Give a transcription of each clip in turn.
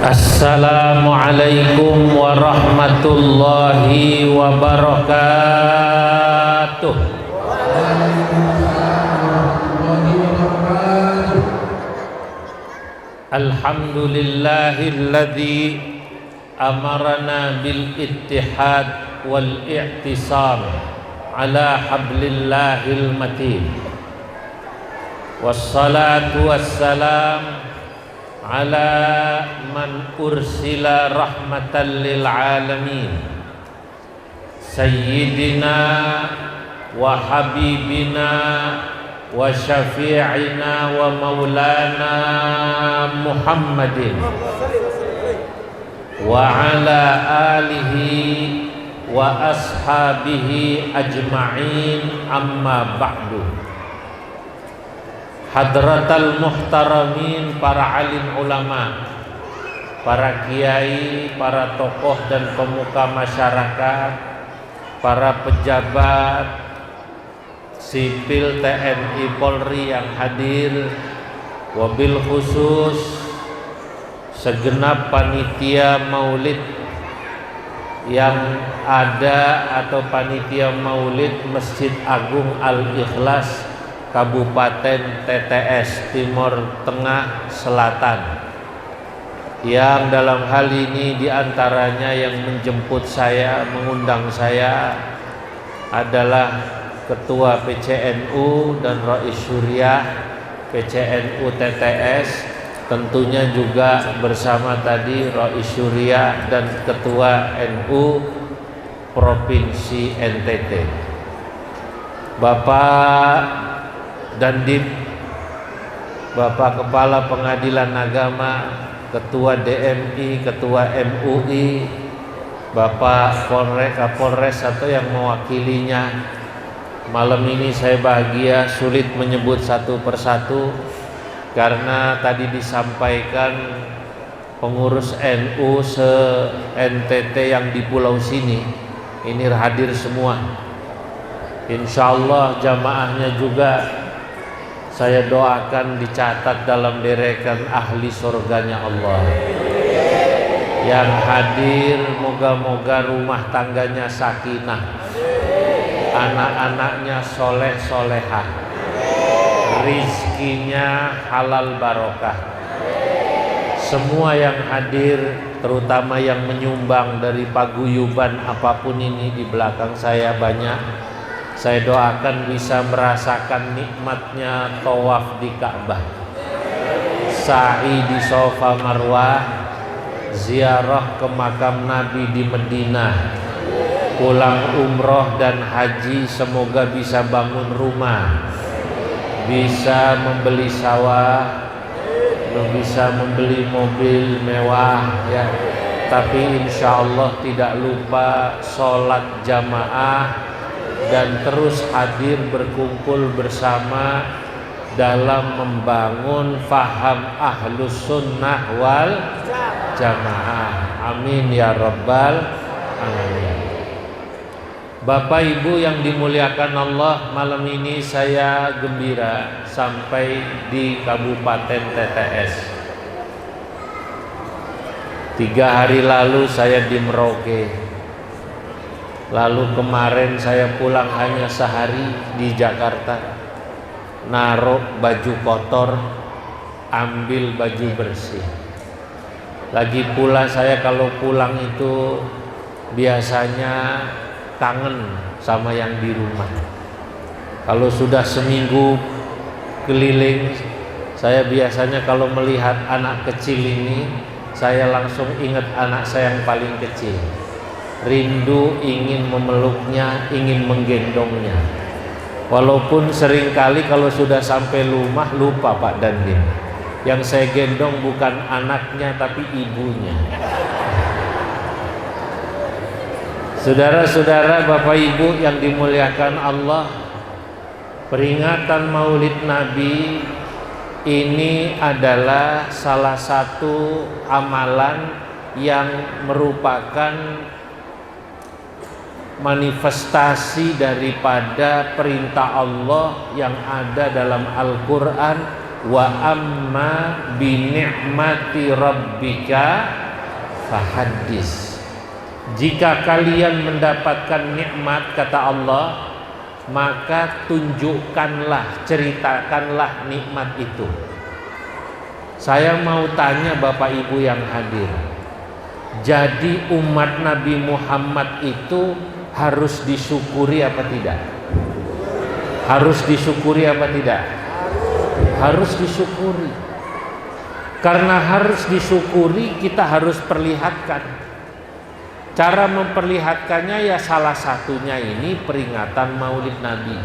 Assalamualaikum warahmatullahi wabarakatuh. Alhamdulillahilladzi amarana bil ittihad wal i'tisam ala hablillahil matin. Wassalatu wassalam ala man ursila rahmatan lil alamin sayyidina wa habibina wa syafi'ina wa maulana Muhammadin wa ala alihi wa ashabihi ajma'in, amma ba'du. Hadratal muhtaramin, para alim ulama, para kiai, para tokoh dan pemuka masyarakat, para pejabat sipil TNI Polri yang hadir, wabil khusus segenap panitia maulid yang ada atau panitia maulid Masjid Agung Al-Ikhlas Kabupaten TTS Timur Tengah Selatan, yang dalam hal ini diantaranya yang menjemput saya, mengundang saya adalah Ketua PCNU dan Rais Syuriah PCNU TTS, tentunya juga bersama tadi Rais Syuriah dan Ketua NU Provinsi NTT, Bapak Dandim, Bapak Kepala Pengadilan Agama, Ketua DMI, Ketua MUI, Bapak Kapolres atau yang mewakilinya. Malam ini saya bahagia, sulit menyebut satu persatu karena tadi disampaikan pengurus NU se-NTT yang di pulau sini ini hadir semua. Insyaallah jamaahnya juga saya doakan dicatat dalam deretan ahli surganya Allah. Yang hadir moga-moga rumah tangganya sakinah, anak-anaknya soleh solehah, rizkinya halal barokah. Semua yang hadir, terutama yang menyumbang dari paguyuban apapun ini di belakang saya banyak, saya doakan bisa merasakan nikmatnya tawaf di Ka'bah, sa'i di Safa Marwah, ziarah ke makam Nabi di Madinah, pulang umroh dan haji, semoga bisa bangun rumah, bisa membeli sawah, bisa membeli mobil mewah ya. Tapi insya Allah tidak lupa sholat jamaah dan terus hadir berkumpul bersama dalam membangun faham ahlus sunnah wal jamaah. Amin ya rabbal alamin. Bapak Ibu yang dimuliakan Allah, malam ini saya gembira sampai di Kabupaten TTS. 3 hari lalu saya di Merauke. Lalu kemarin saya pulang hanya sehari di Jakarta, naruh baju kotor, ambil baju bersih. Lagi pula saya kalau pulang itu biasanya kangen sama yang di rumah. Kalau sudah seminggu keliling, saya biasanya kalau melihat anak kecil ini, saya langsung ingat anak saya yang paling kecil. Rindu ingin memeluknya, ingin menggendongnya. Walaupun seringkali kalau sudah sampai rumah lupa Pak Dandim, yang saya gendong bukan anaknya tapi ibunya. Saudara-saudara, Bapak Ibu yang dimuliakan Allah, peringatan Maulid Nabi ini adalah salah satu amalan yang merupakan manifestasi daripada perintah Allah yang ada dalam Al-Quran, Wa amma bi ni'mati rabbika fahaddis. Jika kalian mendapatkan nikmat, kata Allah, maka tunjukkanlah, ceritakanlah nikmat itu. Saya mau tanya Bapak Ibu yang hadir, jadi umat Nabi Muhammad itu harus disyukuri apa tidak? Harus disyukuri apa tidak? Harus disyukuri. Karena harus disyukuri, kita harus perlihatkan. Cara memperlihatkannya ya salah satunya ini peringatan Maulid Nabi.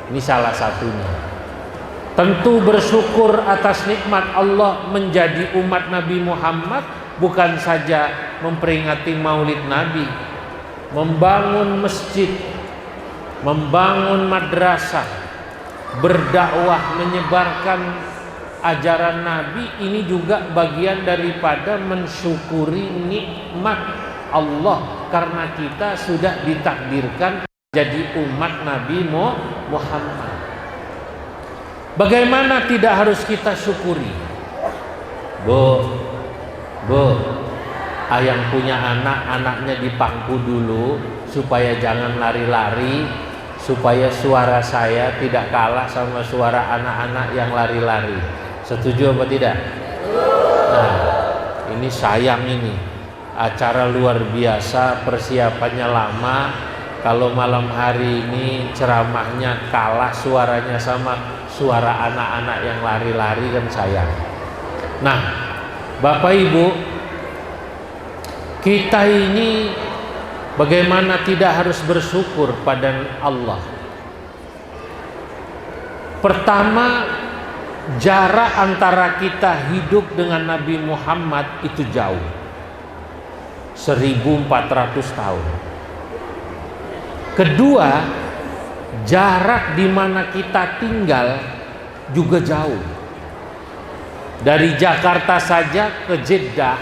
Ini salah satunya. Tentu bersyukur atas nikmat Allah menjadi umat Nabi Muhammad, bukan saja memperingati Maulid Nabi, membangun masjid, membangun madrasah, berdakwah, menyebarkan ajaran Nabi. Ini juga bagian daripada mensyukuri nikmat Allah, karena kita sudah ditakdirkan jadi umat Nabi Muhammad. Bagaimana tidak harus kita syukuri? Bu, yang punya anak, anaknya dipangku dulu supaya jangan lari-lari, supaya suara saya tidak kalah sama suara anak-anak yang lari-lari. Setuju apa tidak? Nah, ini sayang ini. Acara luar biasa, persiapannya lama. Kalau malam hari ini ceramahnya kalah suaranya sama suara anak-anak yang lari-lari, kan sayang. Nah, Bapak Ibu, kita ini bagaimana tidak harus bersyukur pada Allah? Pertama, jarak antara kita hidup dengan Nabi Muhammad itu jauh, 1400 tahun. Kedua, jarak di mana kita tinggal juga jauh. Dari Jakarta saja ke Jeddah,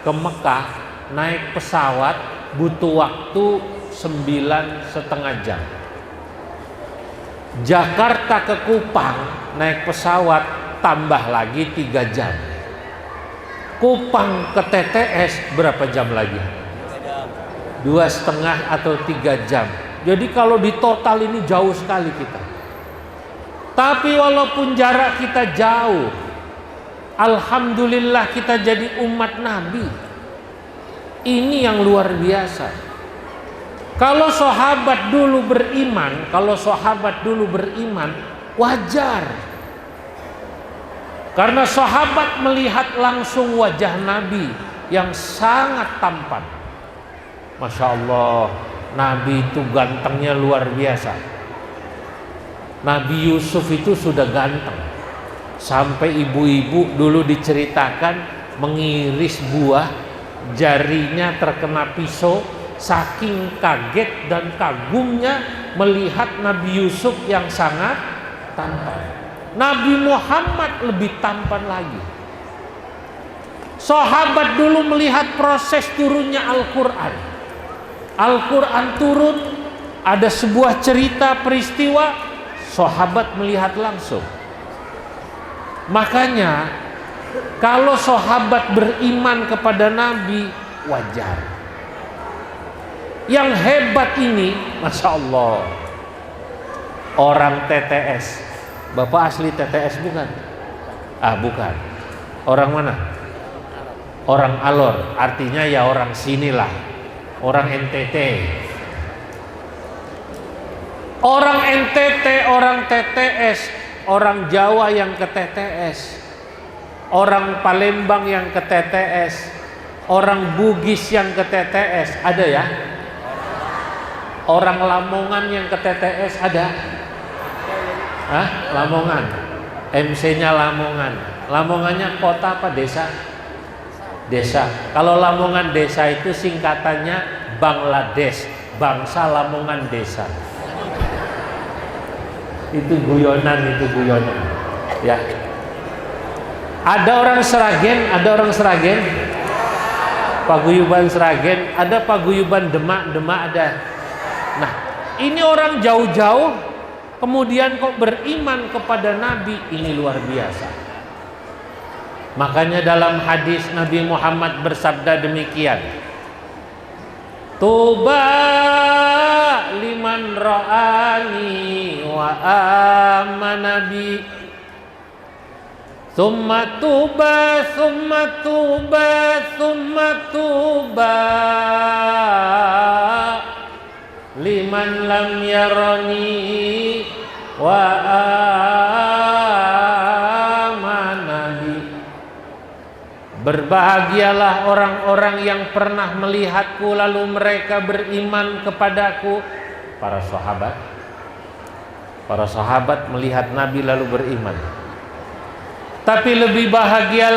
ke Mekah, naik pesawat butuh waktu 9,5 jam. Jakarta ke Kupang naik pesawat tambah lagi 3 jam. Kupang ke TTS berapa jam lagi? 2,5 atau 3 jam. Jadi kalau di total ini jauh sekali kita. Tapi walaupun jarak kita jauh, alhamdulillah kita jadi umat Nabi. Ini yang luar biasa. Kalau sahabat dulu beriman, wajar. Karena sahabat melihat langsung wajah Nabi yang sangat tampan. Masya Allah, Nabi itu gantengnya luar biasa. Nabi Yusuf itu sudah ganteng. Sampai ibu-ibu dulu diceritakan mengiris buah, jarinya terkena pisau, saking kaget dan kagumnya melihat Nabi Yusuf yang sangat tampan. Nabi Muhammad lebih tampan lagi. Sahabat dulu melihat proses turunnya Al-Quran. Al-Quran turun, ada sebuah cerita peristiwa, sahabat melihat langsung. Makanya kalau sahabat beriman kepada Nabi, wajar. Yang hebat ini, Masya Allah, orang TTS. Bapak asli TTS bukan? Bukan. Orang mana? Orang Alor, artinya ya orang sinilah, orang NTT. Orang NTT, orang TTS, orang Jawa yang ke TTS, orang Palembang yang ke TTS, orang Bugis yang ke TTS, ada ya? Orang Lamongan yang ke TTS ada? Lamongan, MC-nya Lamongan. Lamongannya kota apa desa? Desa. Kalau Lamongan desa itu singkatannya Bangladesh, bangsa Lamongan desa. Itu guyonan ya. Ada orang Sragen, paguyuban Sragen, ada paguyuban Demak ada. Nah, ini orang jauh-jauh kemudian kok beriman kepada Nabi, ini luar biasa. Makanya dalam hadis Nabi Muhammad bersabda demikian, tuba liman ra'ani wa amana bi, summa tuba liman lam yarani wa amana bi. Berbahagialah orang-orang yang pernah melihatku lalu mereka beriman kepadaku. Para sahabat melihat Nabi lalu beriman. Tapi lebih bahagia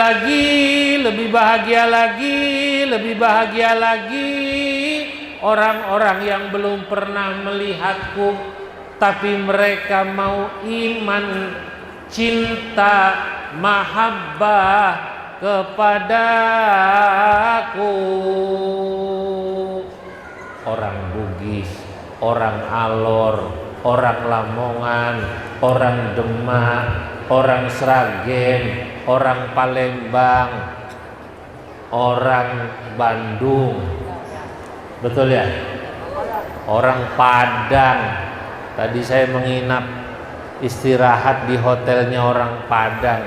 lagi orang-orang yang belum pernah melihatku tapi mereka mau iman, cinta, mahabbah kepadaku. Orang Bugis, orang Alor, orang Lamongan, orang Demak, orang Sragen, orang Palembang, orang Bandung, betul ya? Orang Padang. Tadi saya menginap istirahat di hotelnya orang Padang.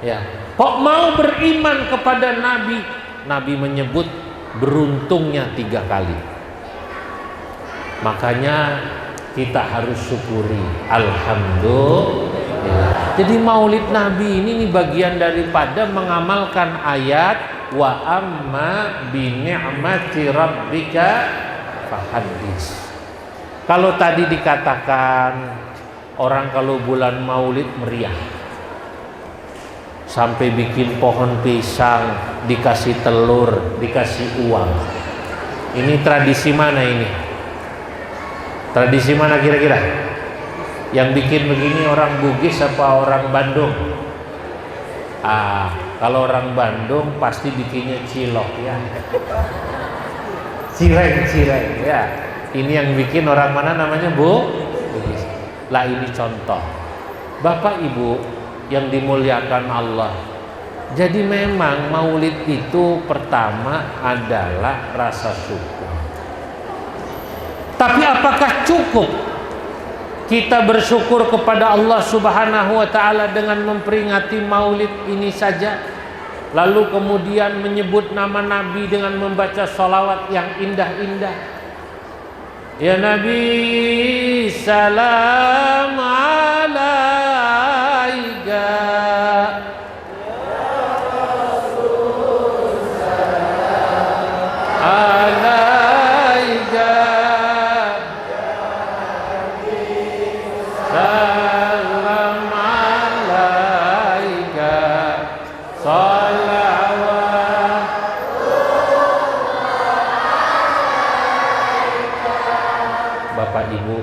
Ya, kok mau beriman kepada Nabi? Nabi menyebut beruntungnya 3 kali. Makanya kita harus syukuri, alhamdulillah. Jadi maulid Nabi ini bagian daripada mengamalkan ayat wa amma bi ni'mati rabbika fahaddits. Kalau tadi dikatakan orang kalau bulan maulid meriah, sampai bikin pohon pisang, dikasih telur, dikasih uang. Ini tradisi mana ini? Tradisi mana kira-kira? Yang bikin begini orang Bugis apa orang Bandung? Kalau orang Bandung pasti bikinnya cilok ya. Cireng ya. Ini yang bikin orang mana namanya Bugis. Lah ini contoh. Bapak Ibu yang dimuliakan Allah. Jadi memang maulid itu pertama adalah rasa syukur. Tapi apakah cukup kita bersyukur kepada Allah Subhanahu wa taala dengan memperingati maulid ini saja? Lalu kemudian menyebut nama Nabi dengan membaca sholawat yang indah-indah. Ya Nabi salam alaika, ya Rasul salam alaika, salam alaika, salawat. Bapak Ibu,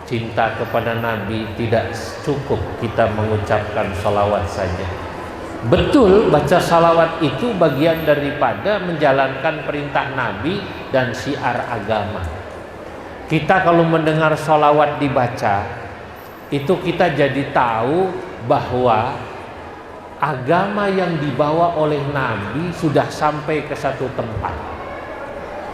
cinta kepada Nabi tidak cukup kita mengucapkan salawat saja. Betul, baca salawat itu bagian daripada menjalankan perintah Nabi dan syiar agama. Kita kalau mendengar salawat dibaca, itu kita jadi tahu bahwa agama yang dibawa oleh Nabi sudah sampai ke satu tempat.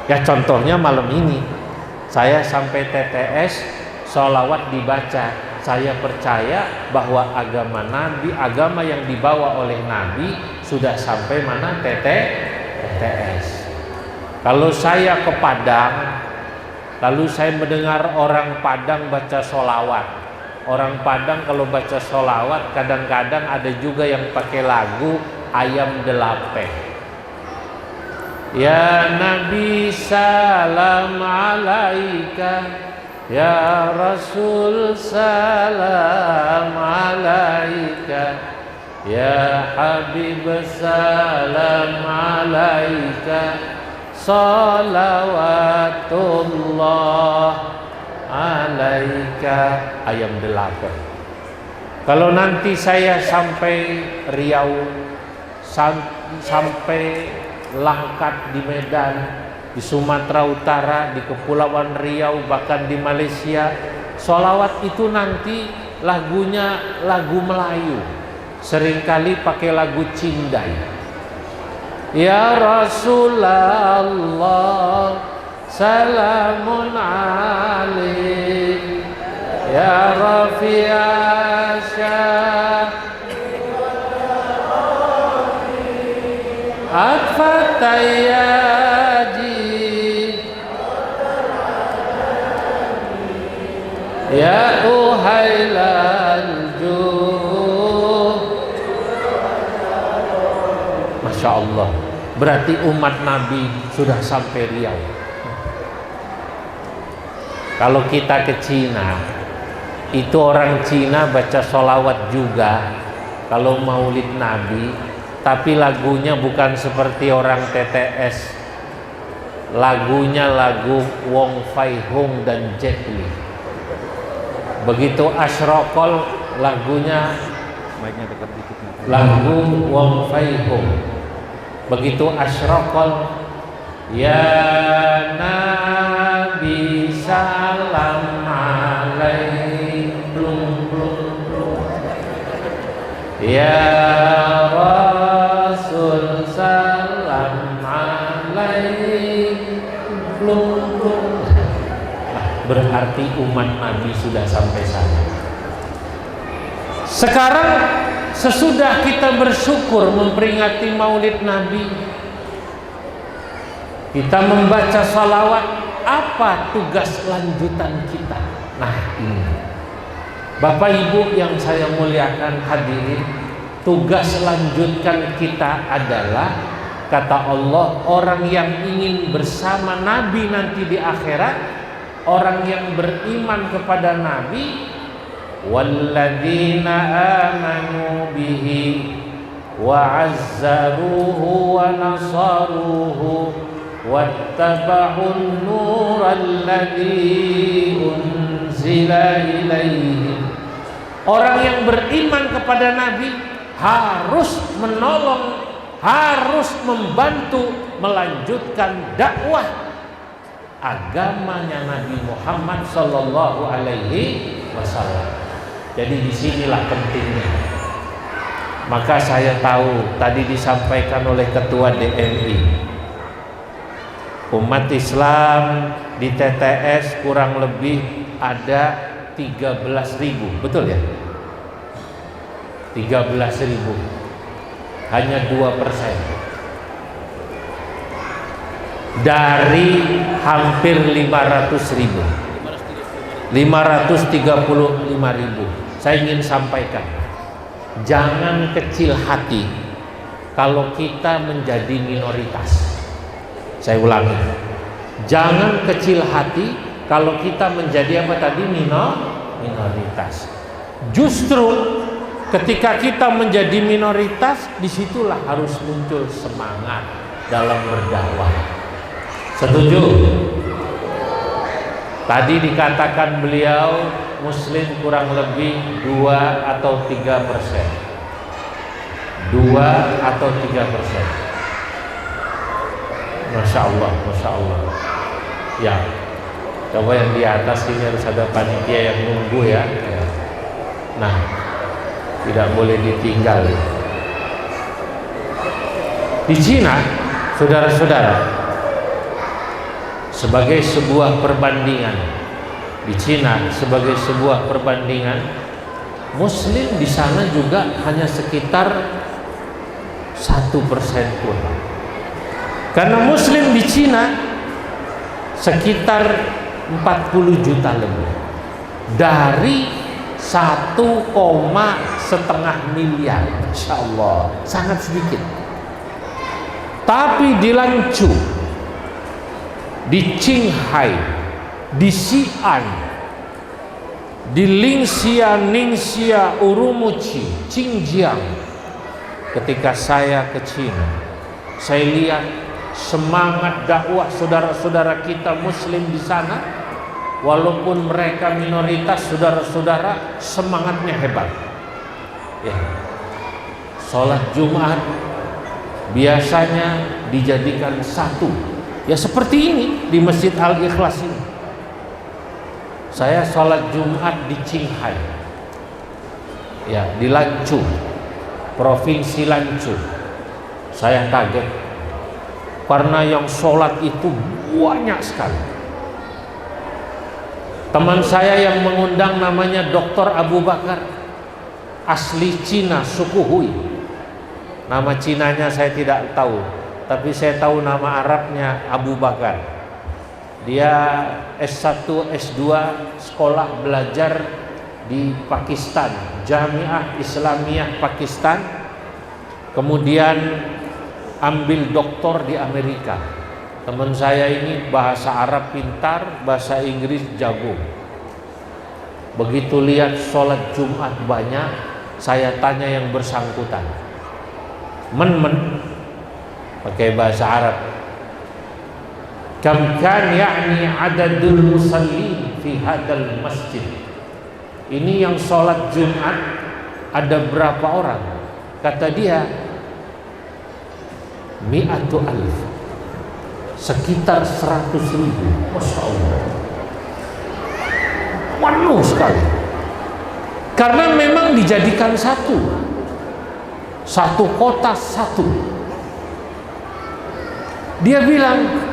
Ya contohnya malam ini saya sampai TTS, sholawat dibaca. Saya percaya bahwa agama Nabi, agama yang dibawa oleh Nabi sudah sampai mana? TTS. Kalau saya ke Padang, lalu saya mendengar orang Padang baca sholawat. Orang Padang kalau baca sholawat kadang-kadang ada juga yang pakai lagu Ayam Delape. Ya Nabi salam alaika, ya Rasul salam alaika, ya Habib salam alaika, salawatullah alaika. Ayam Delape. Kalau nanti saya sampai Riau, sampai Langkat di Medan, di Sumatera Utara, di Kepulauan Riau, bahkan di Malaysia, sholawat itu nanti lagunya lagu Melayu. seringkali pakai lagu Cindai. Ya Rasulullah salamun alaik ya Rafi'asya Atfatayadi ya Uhailal Juh. Masya Allah, berarti umat Nabi sudah sampai Riau. Kalau kita ke Cina, itu orang Cina baca sholawat juga kalau maulid Nabi, tapi lagunya bukan seperti orang TTS. Lagunya lagu Wong Fai Hung dan Jet Li. Begitu asyraqal lagunya lagu Wong Fai Hung. Begitu asyraqal ya Nabi salam alaik plung plung plung ya Rasul salam alaik plung plung. Berarti umat Nabi sudah sampai sana. Sekarang sesudah kita bersyukur memperingati maulid Nabi, kita membaca salawat, apa tugas lanjutan kita? Nah ini, Bapak Ibu yang saya muliakan hadirin, tugas lanjutan kita adalah, kata Allah, orang yang ingin bersama Nabi nanti di akhirat, orang yang beriman kepada Nabi, walladzina amanu bihi wa azzaruhu wa nasaruhu wattaba'un nuralladzi unzila ilaihim. Orang yang beriman kepada Nabi harus menolong, harus membantu melanjutkan dakwah agamanya Nabi Muhammad sallallahu alaihi wasallam. Jadi disinilah pentingnya. Maka saya tahu tadi disampaikan oleh Ketua DMI, umat Islam di TTS kurang lebih ada 13.000, betul ya? 13.000, hanya 2% dari hampir 500.000, 535.000. Saya ingin sampaikan, jangan kecil hati kalau kita menjadi minoritas. Saya ulangi, jangan kecil hati kalau kita menjadi apa tadi, minoritas. Justru ketika kita menjadi minoritas, disitulah harus muncul semangat dalam berdakwah. Setuju? Tadi dikatakan beliau Muslim kurang lebih 2 atau 3%. 2 atau 3%. Masya Allah, Masya Allah. Ya, coba yang di atas ini harus ada panitia yang nunggu ya. Nah, tidak boleh ditinggal. Di Cina, saudara-saudara, sebagai sebuah perbandingan, di Cina sebagai sebuah perbandingan, Muslim di sana juga hanya sekitar 1% pun. Karena Muslim di Cina sekitar 40 juta lebih dari 1,5 miliar. Insya Allah sangat sedikit. Tapi di Lanzhou, di Qinghai, di Xi'an, di Ningxia, Urumqi, Xinjiang, ketika saya ke Cina, saya lihat semangat dakwah saudara-saudara kita Muslim di sana, walaupun mereka minoritas, saudara-saudara, semangatnya hebat. Ya. Sholat Jumat biasanya dijadikan satu, ya seperti ini di Masjid Al-Ikhlas ini. Saya sholat Jumat di Qinghai, ya di Lanzhou, Provinsi Lanchuk. Saya kaget karena yang sholat itu banyak sekali. Teman saya yang mengundang namanya Dr. Abu Bakar, asli Cina, suku Hui. Nama Cinanya saya tidak tahu, tapi saya tahu nama Arabnya Abu Bakar. Dia S1, S2 sekolah belajar di Pakistan, Jamiah Islamiyah Pakistan, kemudian ambil doktor di Amerika. Teman saya ini bahasa Arab pintar, bahasa Inggris jago. Begitu lihat sholat Jumat banyak, saya tanya yang bersangkutan, pakai bahasa Arab, kam kan ya'ni adadul musallin fi hadal masjid. Ini yang sholat Jumat ada berapa orang? Kata dia, mi'atu alif, sekitar 100.000. Masya Allah, penuh sekali. Karena memang dijadikan satu kota satu. Dia bilang,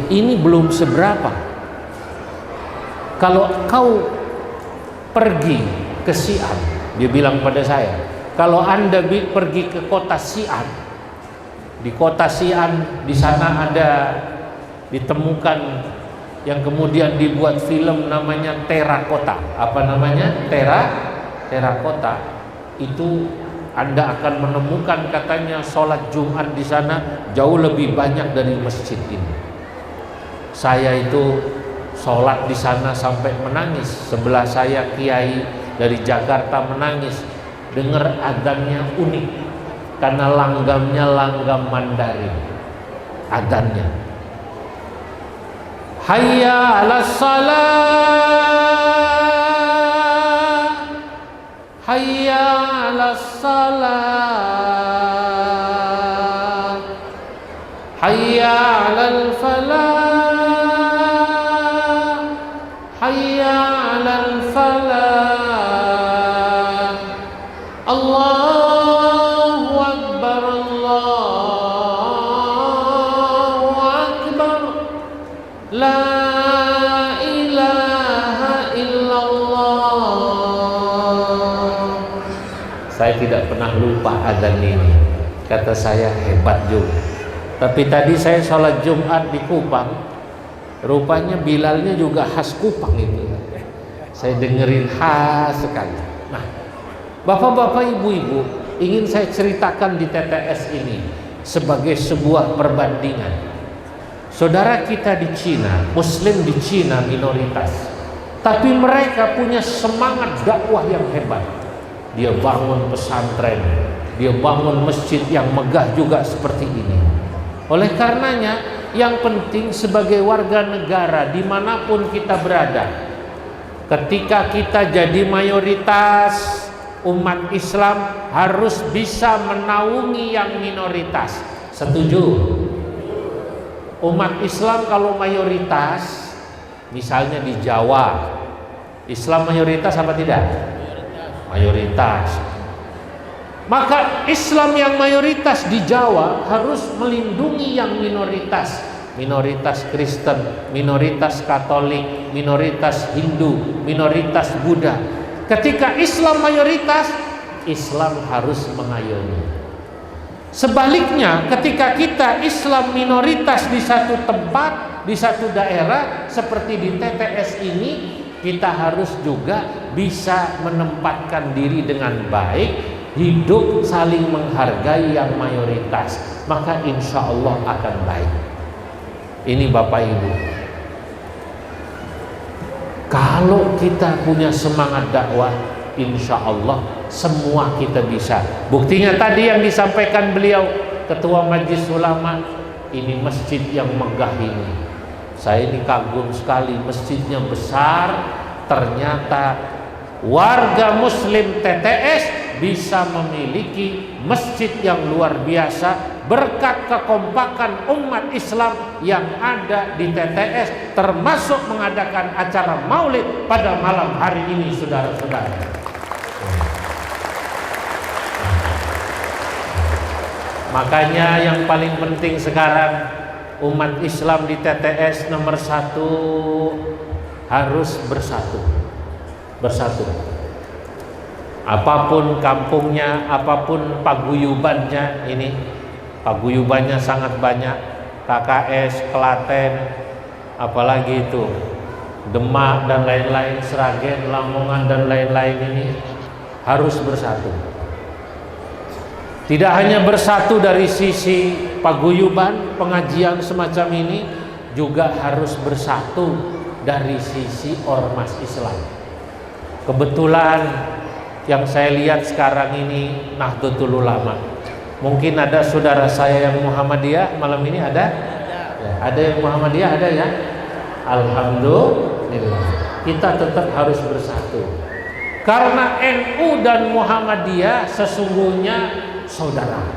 ini belum seberapa. Kalau kau pergi ke Xi'an, dia bilang pada saya, kalau Anda pergi ke kota Xi'an, di kota Xi'an di sana ada ditemukan yang kemudian dibuat film namanya Terakota. Apa namanya? Terakota. Itu Anda akan menemukan katanya sholat Jumat di sana jauh lebih banyak dari masjid ini. Saya itu sholat di sana sampai menangis. Sebelah saya kiai dari Jakarta menangis, dengar adzannya unik karena langgamnya langgam Mandarin. Adzannya, hayya 'alas salah, hayya 'alas salah, hayya 'alal falah, hayya 'alal falah. Allahu akbar, Allahu akbar, la ilaha illallah. Saya tidak pernah lupa adzan ini. Kata saya, hebat juga. Tapi tadi saya sholat Jumat di Kupang, rupanya Bilalnya juga khas Kupang itu. Saya dengerin khas sekali. Nah, bapak-bapak, ibu-ibu, ingin saya ceritakan di TTS ini sebagai sebuah perbandingan. Saudara kita di Cina, Muslim di Cina minoritas, tapi mereka punya semangat dakwah yang hebat. Dia bangun pesantren, dia bangun masjid yang megah juga seperti ini. Oleh karenanya, yang penting sebagai warga negara dimanapun kita berada, ketika kita jadi mayoritas umat Islam, harus bisa menaungi yang minoritas. Setuju? Umat Islam kalau mayoritas, misalnya di Jawa, Islam mayoritas apa tidak? Mayoritas. Maka Islam yang mayoritas di Jawa harus melindungi yang minoritas. Minoritas Kristen, minoritas Katolik, minoritas Hindu, minoritas Buddha. Ketika Islam mayoritas, Islam harus mengayomi. Sebaliknya, ketika kita Islam minoritas di satu tempat, di satu daerah, seperti di TTS ini, kita harus juga bisa menempatkan diri dengan baik, hidup saling menghargai yang mayoritas, maka insya Allah akan baik. Ini Bapak Ibu, kalau kita punya semangat dakwah, insya Allah semua kita bisa. Buktinya tadi yang disampaikan beliau, Ketua Majelis Ulama, ini masjid yang megah ini. Saya ini kagum sekali, masjidnya besar. Ternyata warga Muslim TTS bisa memiliki masjid yang luar biasa berkat kekompakan umat Islam yang ada di TTS, termasuk mengadakan acara maulid pada malam hari ini, saudara-saudara. Makanya yang paling penting sekarang umat Islam di TTS nomor 1 harus bersatu. Bersatu. Apapun kampungnya, apapun paguyubannya, ini paguyubannya sangat banyak. KKS, Klaten, apalagi itu Demak dan lain-lain, Sragen, Lamongan dan lain-lain, ini harus bersatu. Tidak hanya bersatu dari sisi paguyuban, pengajian semacam ini, juga harus bersatu dari sisi ormas Islam. Kebetulan yang saya lihat sekarang ini Nahdlatul Ulama. Mungkin ada saudara saya yang Muhammadiyah malam ini ada? Ya, ada yang Muhammadiyah, ada ya? Alhamdulillah. Kita tetap harus bersatu. Karena NU dan Muhammadiyah sesungguhnya saudara.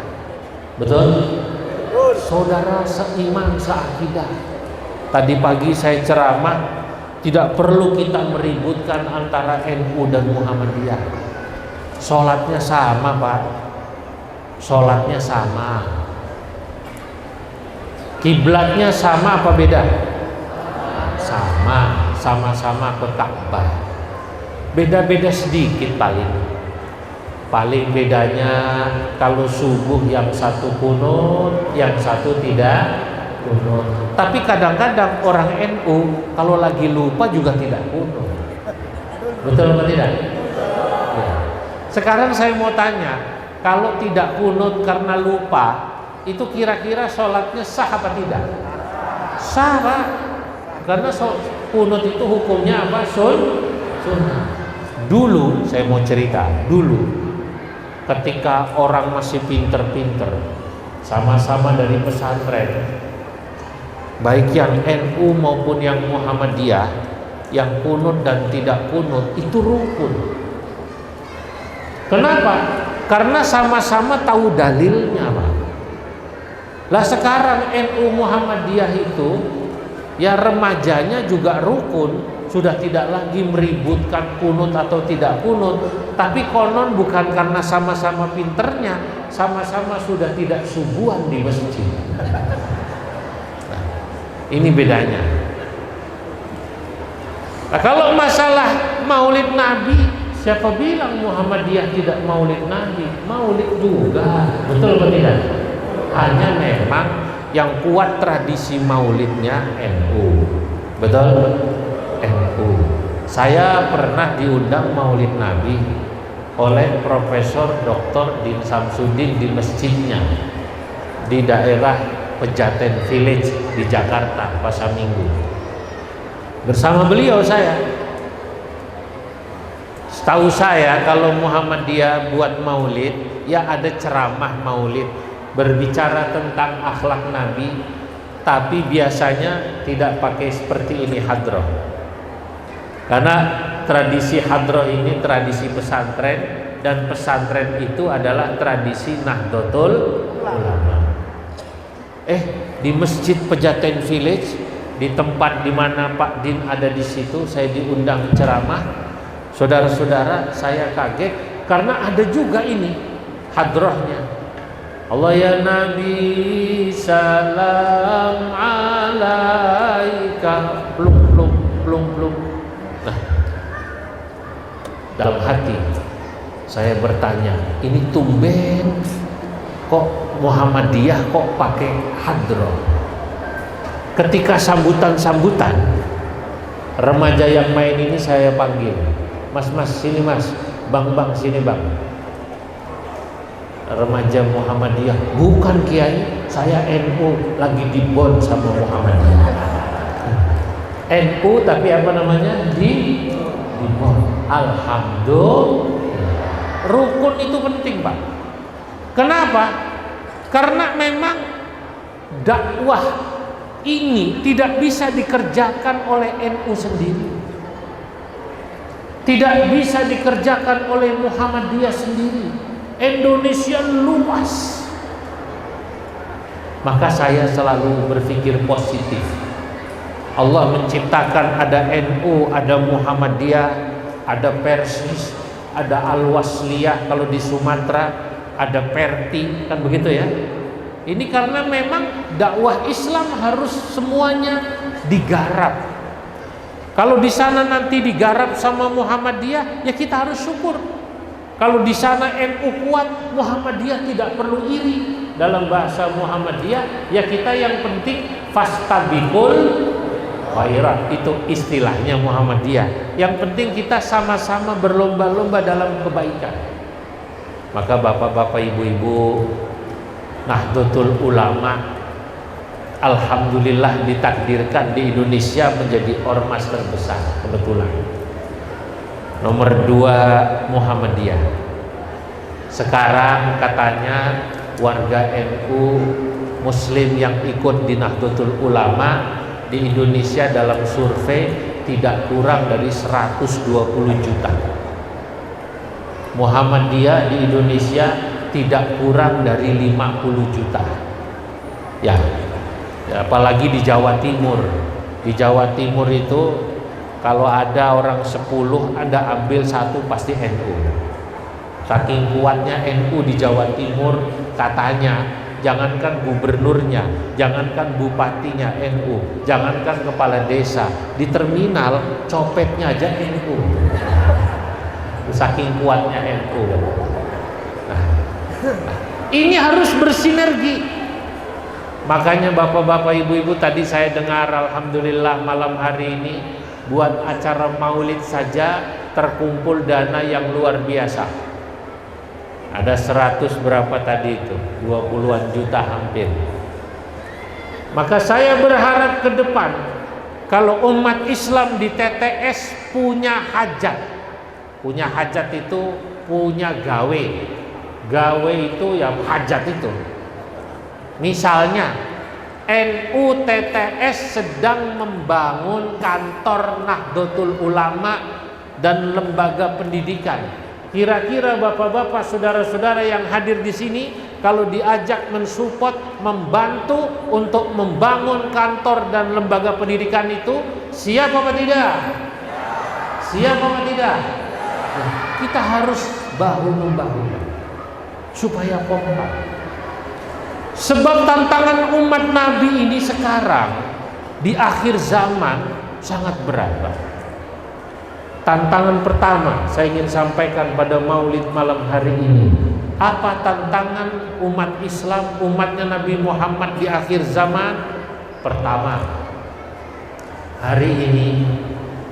Betul? Saudara seiman, seakidah. Tadi pagi saya ceramah, tidak perlu kita meributkan antara NU dan Muhammadiyah. Sholatnya sama, Pak. Sholatnya sama. Kiblatnya sama apa beda? Sama, sama-sama ke Ka'bah. Beda-beda sedikit paling bedanya kalau subuh yang satu kunut, yang satu tidak kunut. Tapi kadang-kadang orang NU kalau lagi lupa juga tidak kunut. Betul atau tidak? Ya. Sekarang saya mau tanya, kalau tidak kunut karena lupa, itu kira-kira sholatnya sah apa tidak? Sah, Pak. Karena kunut itu hukumnya apa? Sunnah. Dulu saya mau cerita, dulu ketika orang masih pinter-pinter, sama-sama dari pesantren, baik yang NU maupun yang Muhammadiyah, yang kunut dan tidak kunut itu rukun. Kenapa? Karena sama-sama tahu dalilnya, Pak. Lah sekarang NU Muhammadiyah itu ya remajanya juga rukun, sudah tidak lagi meributkan kunut atau tidak kunut, tapi konon bukan karena sama-sama pinternya, sama-sama sudah tidak subuhan di masjid. Nah, ini bedanya. Nah, kalau masalah maulid Nabi, siapa bilang Muhammadiyah tidak maulid Nabi? Maulid juga, betul atau tidak? Hanya memang yang kuat tradisi maulidnya NU, betul? NU. Saya pernah diundang maulid Nabi oleh Profesor Dr. Din Samsudin di masjidnya di daerah Pejaten Village di Jakarta, Pasar Minggu. Bersama beliau saya. Setahu saya kalau Muhammadiyah buat maulid, ya ada ceramah maulid berbicara tentang akhlak Nabi, tapi biasanya tidak pakai seperti ini hadroh. Karena tradisi hadroh ini tradisi pesantren, dan pesantren itu adalah tradisi Nahdlatul Ulama. Di Masjid Pejaten Village, di tempat di mana Pak Din ada di situ, saya diundang ceramah. Saudara-saudara, saya kaget karena ada juga ini hadrohnya. Allah ya Nabi salam alaika, plung. Nah, dalam hati saya bertanya, ini tumben kok Muhammadiyah kok pakai hadroh. Ketika sambutan remaja yang main ini saya panggil, mas sini mas, bang sini bang. Remaja Muhammadiyah, bukan kiai, saya NU lagi dibon sama Muhammadiyah. NU tapi apa namanya, dibon. Alhamdulillah. Rukun itu penting, Pak. Kenapa? Karena memang dakwah ini tidak bisa dikerjakan oleh NU sendiri, tidak bisa dikerjakan oleh Muhammadiyah sendiri. Indonesia luas. Maka saya selalu berpikir positif. Allah menciptakan ada NU, ada Muhammadiyah, ada Persis, ada Al-Wasliyah kalau di Sumatera, ada Perti, kan begitu ya. Ini karena memang dakwah Islam harus semuanya digarap. Kalau di sana nanti digarap sama Muhammadiyah, ya kita harus syukur. Kalau di sana NU kuat, Muhammadiyah tidak perlu iri. Dalam bahasa Muhammadiyah, ya kita yang penting fastabiqul khairat, itu istilahnya Muhammadiyah. Yang penting kita sama-sama berlomba-lomba dalam kebaikan. Maka bapak-bapak, ibu-ibu, Nahdlatul Ulama alhamdulillah ditakdirkan di Indonesia menjadi ormas terbesar kebetulan. Nomor 2 Muhammadiyah. Sekarang katanya warga NU Muslim yang ikut di Nahdlatul Ulama di Indonesia dalam survei tidak kurang dari 120 juta. Muhammadiyah di Indonesia tidak kurang dari 50 juta. Ya, apalagi di Jawa Timur. Di Jawa Timur itu kalau ada orang 10, Anda ambil 1 pasti NU. Saking kuatnya NU di Jawa Timur, katanya jangankan gubernurnya, jangankan bupatinya NU, jangankan kepala desa, di terminal copetnya aja NU. Saking kuatnya NU. Ini harus bersinergi. Makanya bapak-bapak, ibu-ibu, tadi saya dengar alhamdulillah malam hari ini buat acara maulid saja terkumpul dana yang luar biasa. Ada 100 berapa tadi itu, 20-an juta hampir. Maka saya berharap ke depan kalau umat Islam di TTS punya hajat. Punya hajat itu punya gawe. Gawe itu ya hajat itu. Misalnya NU TTS sedang membangun kantor Nahdlatul Ulama dan lembaga pendidikan. Kira-kira bapak-bapak, saudara-saudara yang hadir di sini kalau diajak mensupport, membantu untuk membangun kantor dan lembaga pendidikan itu, siap apa tidak? Siap apa tidak? Nah, kita harus bahu-membahu supaya kompak. Sebab tantangan umat Nabi ini sekarang di akhir zaman sangat berat, Pak. Tantangan pertama saya ingin sampaikan pada maulid malam hari ini. Apa tantangan umat Islam, umatnya Nabi Muhammad di akhir zaman? Pertama, hari ini,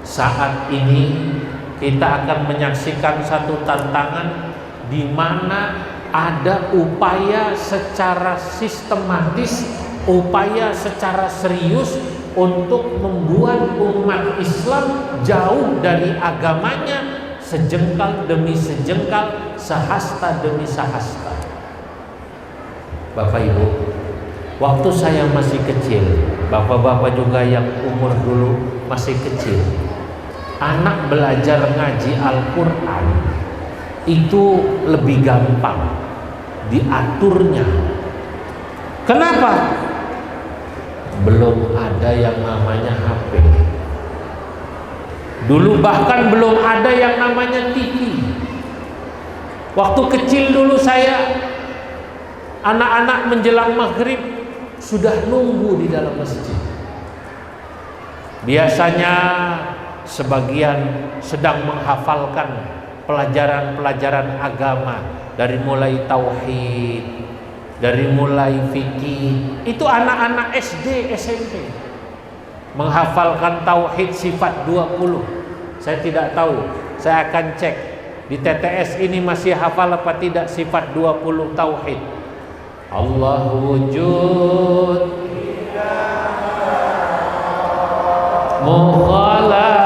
saat ini kita akan menyaksikan satu tantangan di mana ada upaya secara sistematis, upaya secara serius untuk membuat umat Islam jauh dari agamanya, sejengkal demi sejengkal, sehasta demi sehasta. Bapak Ibu, waktu saya masih kecil, bapak-bapak juga yang umur dulu masih kecil, anak belajar ngaji Al-Quran itu lebih gampang diaturnya. Kenapa? Belum ada yang namanya HP. Dulu bahkan belum ada yang namanya TV. Waktu kecil dulu saya, anak-anak menjelang maghrib sudah nunggu di dalam masjid. Biasanya sebagian sedang menghafalkan pelajaran-pelajaran agama, dari mulai tauhid, dari mulai fikih. Itu anak-anak SD, SMP menghafalkan tauhid sifat 20. Saya tidak tahu, saya akan cek di TTS ini masih hafal apa tidak sifat 20 tauhid. Allah wujud, mukhalafatul,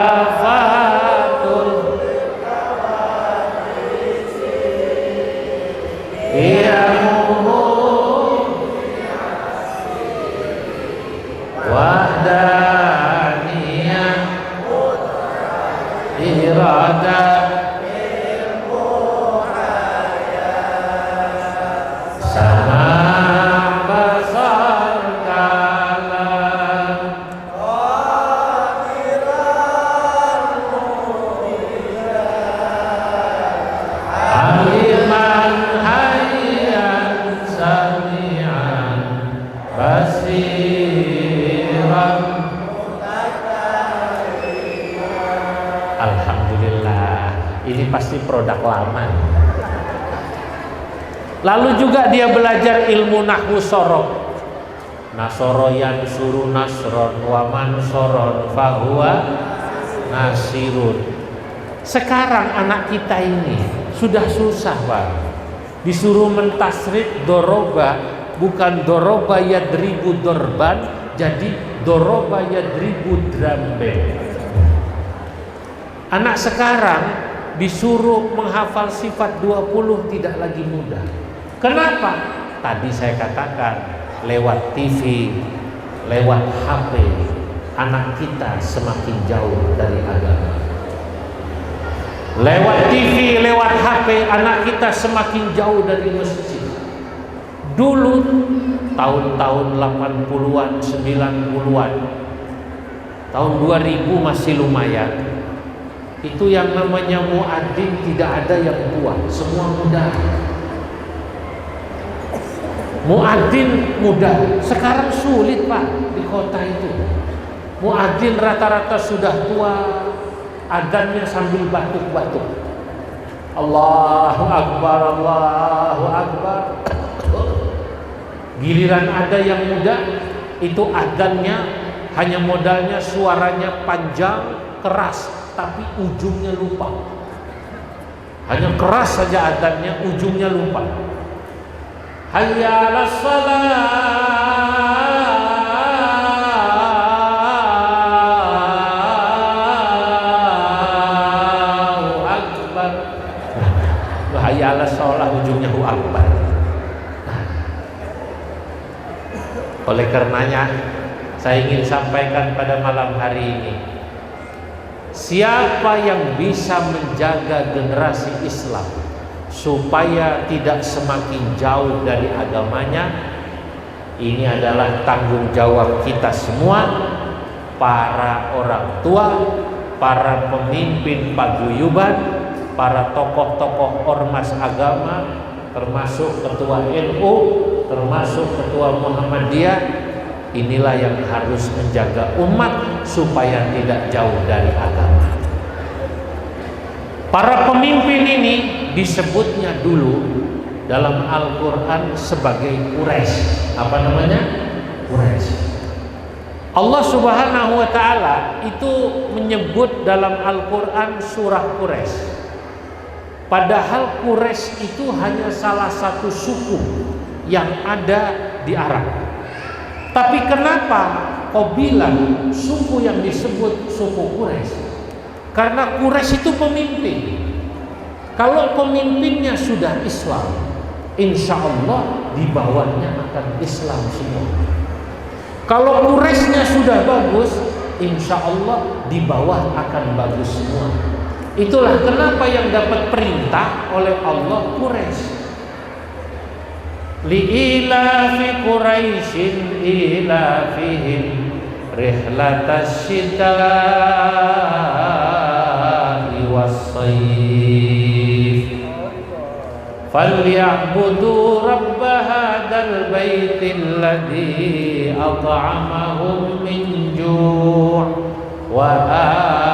wahdaniyah, iradah, sama besar kalam, aliman hayyan pasti produk lama. Lalu juga dia belajar ilmu nahwu sorof. Nasoro yansuru nasron wa mansoron fahuwa nasirun. Sekarang anak kita ini sudah susah, Pak. Disuruh mentasrif doroba, bukan doroba yadribu dorban, jadi doroba yadribu drambe. Anak sekarang disuruh menghafal sifat 20 tidak lagi mudah. Kenapa? Tadi saya katakan, lewat TV, lewat HP, anak kita semakin jauh dari agama. Lewat TV, lewat HP, anak kita semakin jauh dari masjid. Dulu tahun-tahun 80-an, 90-an, tahun 2000 masih lumayan. Itu yang namanya muadzin tidak ada yang tua, semua muda. Muadzin muda, sekarang sulit, Pak, di kota itu. Muadzin rata-rata sudah tua, adzannya sambil batuk-batuk. Allahu Akbar, Allahu Akbar. Giliran ada yang muda, itu adzannya hanya modalnya suaranya panjang, keras, tapi ujungnya lupa. Hanya keras saja adzannya, ujungnya lupa. Hayya 'alas Allahu Akbar. Hayya 'alas shalah ujungnya Hu Akbar. Oleh karenanya saya ingin sampaikan pada malam hari ini, siapa yang bisa menjaga generasi Islam supaya tidak semakin jauh dari agamanya, ini adalah tanggung jawab kita semua, para orang tua, para pemimpin paguyuban, para tokoh-tokoh ormas agama, termasuk ketua NU, termasuk ketua Muhammadiyah. Inilah yang harus menjaga umat supaya tidak jauh dari agama. Para pemimpin ini disebutnya dulu dalam Al-Quran sebagai Quraisy. Apa namanya? Quraisy. Allah Subhanahu wa Ta'ala itu menyebut dalam Al-Quran surah Quraisy. Padahal Quraisy itu hanya salah satu suku yang ada di Arab. Tapi kenapa kau bilang suku yang disebut suku Quraisy? Karena Quraisy itu pemimpin. Kalau pemimpinnya sudah Islam, insya Allah di bawahnya akan Islam semua. Kalau Quraisynya sudah bagus, insya Allah di bawah akan bagus semua. Itulah kenapa yang dapat perintah oleh Allah Quraisy. Li'ilafi Quraisyin ilafihim rihlatas syita'i was-sayf falyabudu rabb hadzal baitil ladzi at'amahum min ju' wa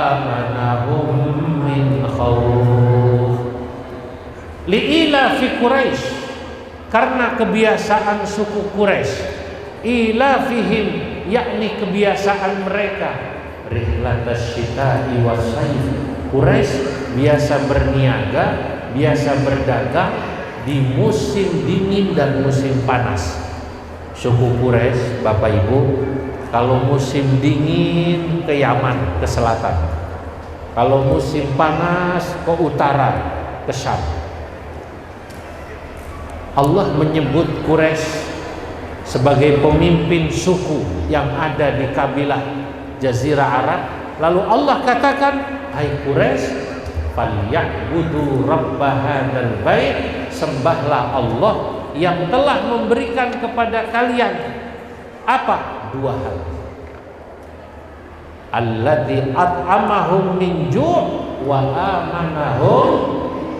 amanahum min khauf. Li'ilafi Quraisy, karena kebiasaan suku Quraisy, ilafihim, yakni kebiasaan mereka, rihlatas syita'i was-sayf. Quraisy biasa berniaga, biasa berdagang di musim dingin dan musim panas. Suku Quraisy, Bapak Ibu, kalau musim dingin ke Yaman, ke selatan. Kalau musim panas ke utara, ke Syam. Allah menyebut Quraisy sebagai pemimpin suku yang ada di kabilah Jazirah Arab. Lalu Allah katakan, hai Quraisy, falyabudu rabb hadzal bait, sembahlah Allah yang telah memberikan kepada kalian apa? Dua hal. Alladzi at'amahum min ju' wa amanahum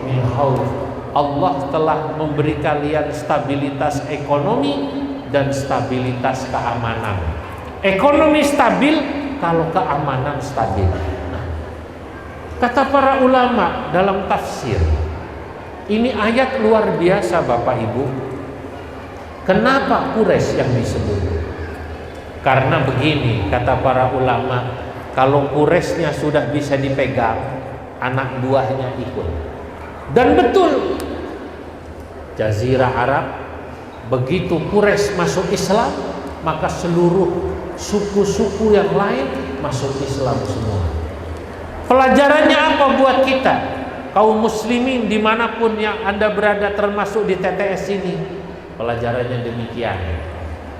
min khauf. Allah telah memberi kalian stabilitas ekonomi dan stabilitas keamanan. Ekonomi stabil kalau keamanan stabil. Nah, Kata para ulama dalam tafsir, ini ayat luar biasa Bapak Ibu. Kenapa Quraisy yang disebut? Karena begini, kata para ulama, kalau Quraisynya sudah bisa dipegang, anak buahnya ikut. Dan betul, Jazirah Arab, begitu Quraisy masuk Islam, maka seluruh suku-suku yang lain masuk Islam semua. Pelajarannya apa buat kita, kaum muslimin dimanapun yang Anda berada, termasuk di TTS ini? Pelajarannya demikian.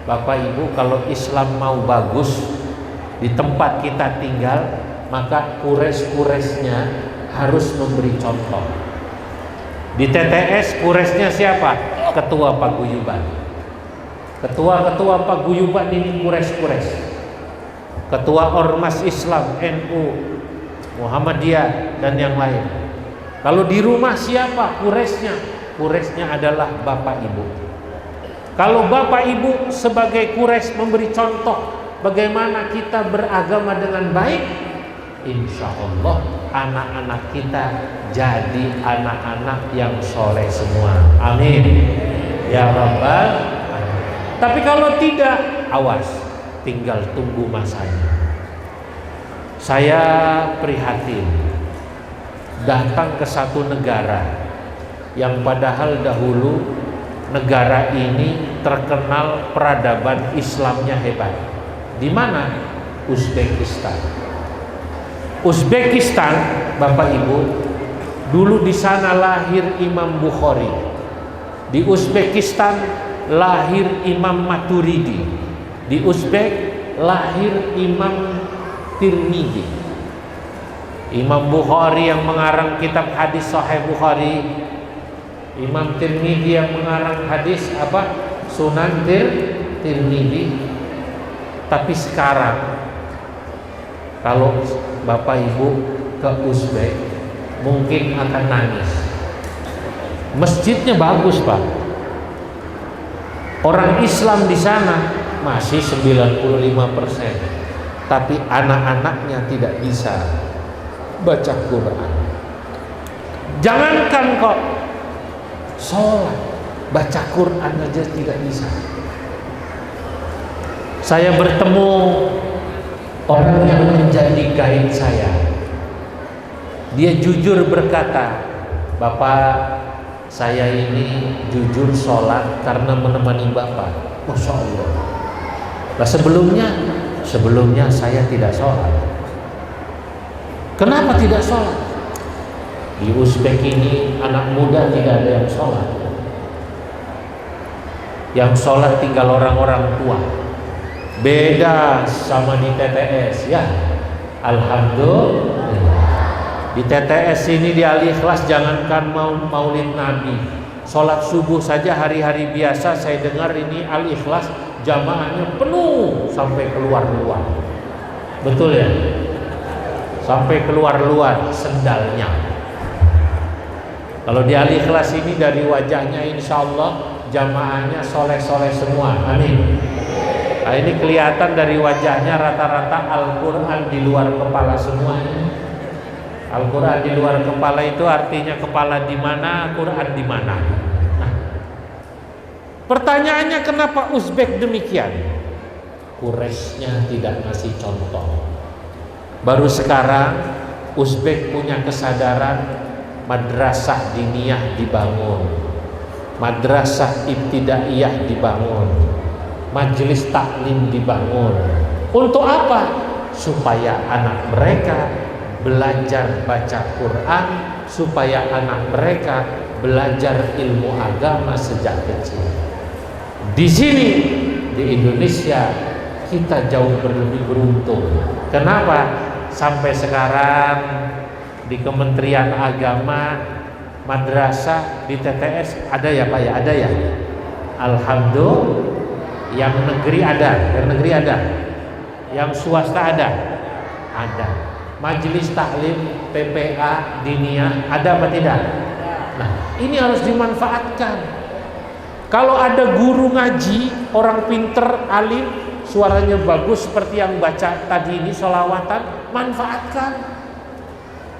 Bapak Ibu, kalau Islam mau bagus di tempat kita tinggal, maka Quraisy-Quraisynya harus memberi contoh. Di TTS Quraisynya siapa? Ketua Paguyuban. Ketua-ketua Paguyuban ini Quraisy. Ketua Ormas Islam, NU, Muhammadiyah dan yang lain. Kalau di rumah siapa? Quraisynya. Quraisynya adalah Bapak Ibu. Kalau Bapak Ibu sebagai Quraisy memberi contoh bagaimana kita beragama dengan baik, insya Allah anak-anak kita jadi anak-anak yang soleh semua. Amin ya Rabbal alamin. Tapi kalau tidak, awas, tinggal tunggu masanya. Saya prihatin datang ke satu negara yang padahal dahulu negara ini terkenal peradaban Islamnya hebat. Di mana? Uzbekistan. Uzbekistan, Bapak Ibu, dulu di sana lahir Imam Bukhari. Di Uzbekistan lahir Imam Maturidi. Di Uzbek lahir Imam Tirmidzi. Imam Bukhari yang mengarang kitab hadis Sahih Bukhari, Imam Tirmidzi yang mengarang hadis apa? Sunan Tirmidzi. Tapi sekarang kalau Bapak Ibu ke Uzbek mungkin akan nangis. Masjidnya bagus, Pak. Orang Islam di sana masih 95%. Tapi anak-anaknya tidak bisa baca Quran. Jangankan kok sholat, baca Quran aja tidak bisa. Saya bertemu orang yang menjadi guide saya. Dia jujur berkata, Bapak, saya ini jujur sholat karena menemani Bapak. Masya Allah. Nah, sebelumnya saya tidak sholat. Kenapa tidak sholat? Di Uzbek ini anak muda tidak ada yang sholat. Yang sholat tinggal orang-orang tua. Beda sama di TTS ya. Alhamdulillah. Di TTS ini di Al-Ikhlas jangankan maulid Nabi, sholat subuh saja hari-hari biasa saya dengar ini Al-Ikhlas jamaahnya penuh sampai keluar-luar. Betul ya? Sampai keluar-luar sendalnya. Kalau di Al-Ikhlas ini dari wajahnya insya Allah jamaahnya soleh-soleh semua. Amin. Nah, ini kelihatan dari wajahnya rata-rata Al-Quran di luar kepala semua. Al-Quran di luar kepala itu artinya kepala di mana, Quran di mana. Nah, pertanyaannya kenapa Uzbek demikian? Quraisynya tidak ngasih contoh. Baru sekarang Uzbek punya kesadaran madrasah diniyah dibangun, madrasah ibtidaiyah dibangun, majelis taklim dibangun. Untuk apa? Supaya anak mereka belajar baca Quran, supaya anak mereka belajar ilmu agama sejak kecil. Di sini di Indonesia kita jauh lebih beruntung. Kenapa? Sampai sekarang di Kementerian Agama madrasah di TTS ada ya Pak ya? Ada ya? Alhamdulillah. Yang negeri ada, yang swasta ada. Majelis taklim PPA diniyah ada apa tidak? Nah, ini harus dimanfaatkan. Kalau ada guru ngaji, orang pinter, alim, suaranya bagus seperti yang baca tadi ini sholawatan, manfaatkan.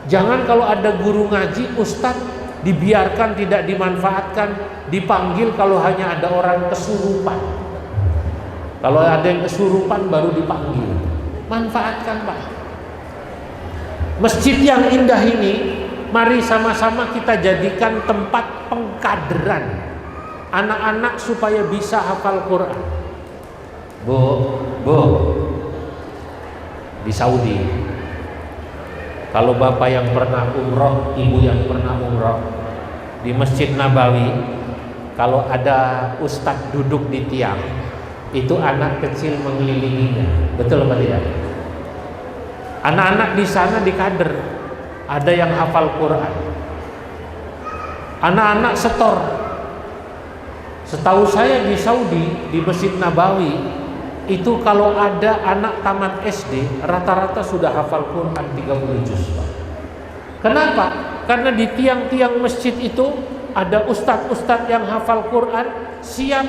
Jangan kalau ada guru ngaji, ustadz, dibiarkan, tidak dimanfaatkan, dipanggil kalau hanya ada orang kesurupan. Kalau ada yang kesurupan baru dipanggil. Manfaatkan, Pak. Masjid yang indah ini, mari sama-sama kita jadikan tempat pengkaderan anak-anak supaya bisa hafal Quran. Bu, di Saudi, kalau bapak yang pernah umroh, ibu yang pernah umroh, di Masjid Nabawi, kalau ada ustadz duduk di tiang, itu anak kecil mengelilinginya. Betul apa tidak? Anak-anak di sana dikader, ada yang hafal Quran. Anak-anak setor. Setahu saya di Saudi, di Masjid Nabawi, itu kalau ada anak tamat SD, rata-rata sudah hafal Quran 30 juz. Kenapa? Karena di tiang-tiang masjid itu ada ustadz-ustadz yang hafal Quran, siap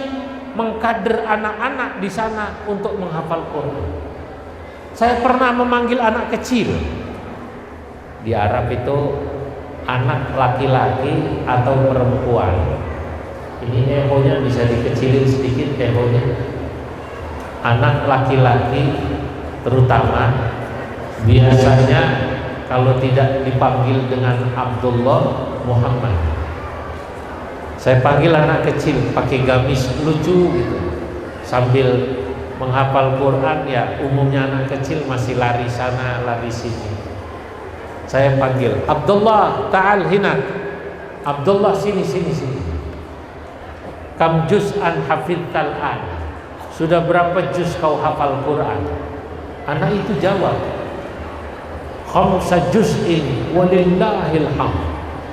mengkader anak-anak di sana untuk menghafal Quran. Saya pernah memanggil anak kecil. Di Arab itu anak laki-laki atau perempuan, ini ehonya bisa dikecilin sedikit ehonya. Anak laki-laki terutama biasanya kalau tidak dipanggil dengan Abdullah, Muhammad. Saya panggil anak kecil pakai gamis lucu gitu, sambil menghafal Quran. Ya umumnya anak kecil masih lari sana lari sini. Saya panggil Abdullah, ta'al hina. Abdullah, sini. Kam juz'an hafidhal an. Sudah berapa juz kau hafal Quran? Anak itu jawab, khamsa juz'in walillahil hamd.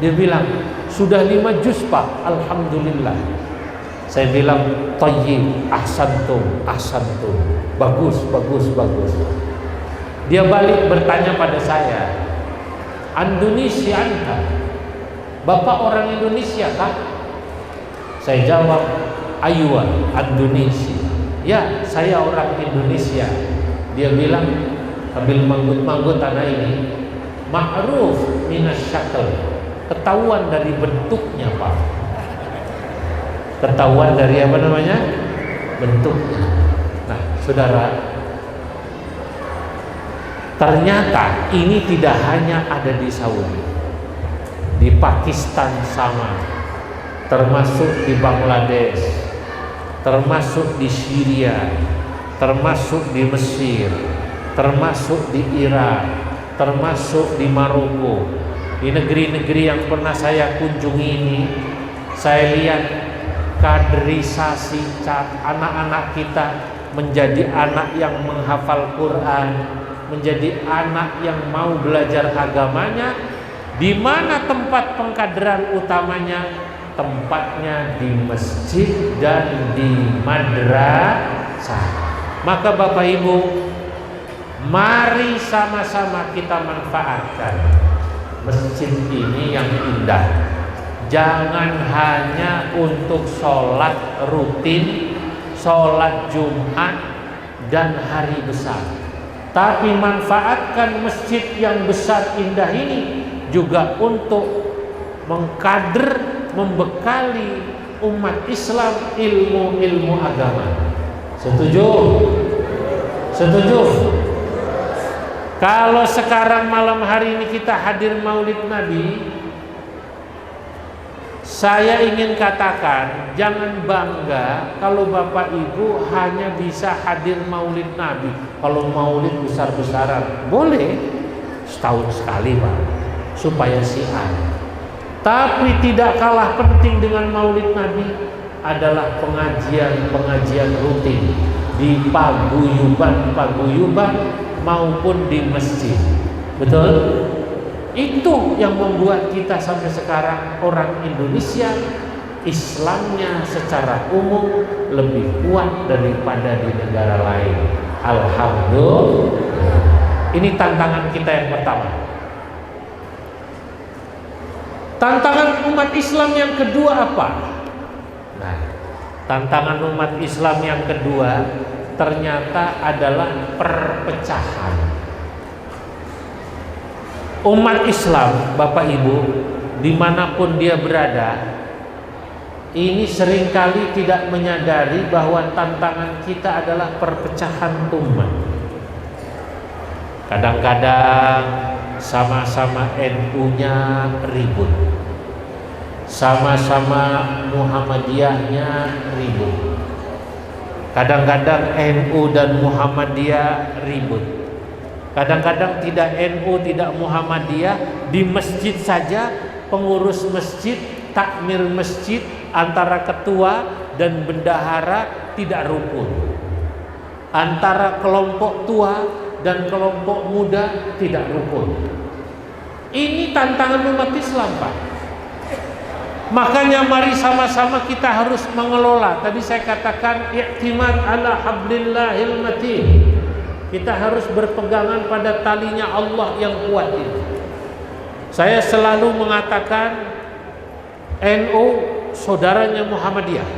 Dia bilang, sudah 5 juz Pak, alhamdulillah. Saya bilang, thayyib, ahsantum. Bagus. Dia balik bertanya pada saya, Indonesia anta? Bapak orang Indonesia kah? Saya jawab, aywa, Indonesia. Ya, saya orang Indonesia. Dia bilang, sambil manggut-manggut anak ini, ma'ruf minasyakl. Ketahuan dari bentuknya Pak. Ketahuan dari apa namanya? Bentuknya. Nah, saudara, ternyata ini tidak hanya ada di Saudi, di Pakistan sama, termasuk di Bangladesh, termasuk di Syria, termasuk di Mesir, termasuk di Irak, termasuk di Maroko. Di negeri-negeri yang pernah saya kunjungi ini, saya lihat kaderisasi anak-anak kita menjadi anak yang menghafal Quran, menjadi anak yang mau belajar agamanya. Di mana tempat pengkaderan utamanya? Tempatnya di masjid dan di madrasah. Maka Bapak Ibu, mari sama-sama kita manfaatkan masjid ini yang indah. Jangan hanya untuk sholat rutin, sholat Jumat dan hari besar, tapi manfaatkan masjid yang besar indah ini juga untuk mengkader, membekali umat Islam ilmu-ilmu agama. Setuju? Kalau sekarang malam hari ini kita hadir Maulid Nabi, saya ingin katakan, jangan bangga kalau Bapak Ibu hanya bisa hadir Maulid Nabi. Kalau Maulid besar-besaran boleh, setahun sekali Pak, supaya syiar. Tapi tidak kalah penting dengan Maulid Nabi adalah pengajian rutin di paguyuban maupun di masjid. Betul? Itu yang membuat kita sampai sekarang orang Indonesia Islamnya secara umum lebih kuat daripada di negara lain. Alhamdulillah. Ini tantangan kita yang pertama. Tantangan umat Islam yang kedua apa? Nah, tantangan umat Islam yang kedua ternyata adalah perpecahan. Umat Islam, Bapak Ibu, dimanapun dia berada, ini seringkali tidak menyadari bahwa tantangan kita adalah perpecahan umat. Kadang-kadang sama-sama NU-nya ribut, sama-sama Muhammadiyahnya ribut. Kadang-kadang NU dan Muhammadiyah ribut. Kadang-kadang tidak NU, tidak Muhammadiyah, di masjid saja pengurus masjid, takmir masjid antara ketua dan bendahara tidak rukun. Antara kelompok tua dan kelompok muda tidak rukun. Ini tantangan umat Islam, Pak. Makanya mari sama-sama kita harus mengelola. Tadi saya katakan i'timad ala hablillahil matin. Kita harus berpegangan pada talinya Allah yang kuat ini. Saya selalu mengatakan NU saudaranya Muhammadiyah.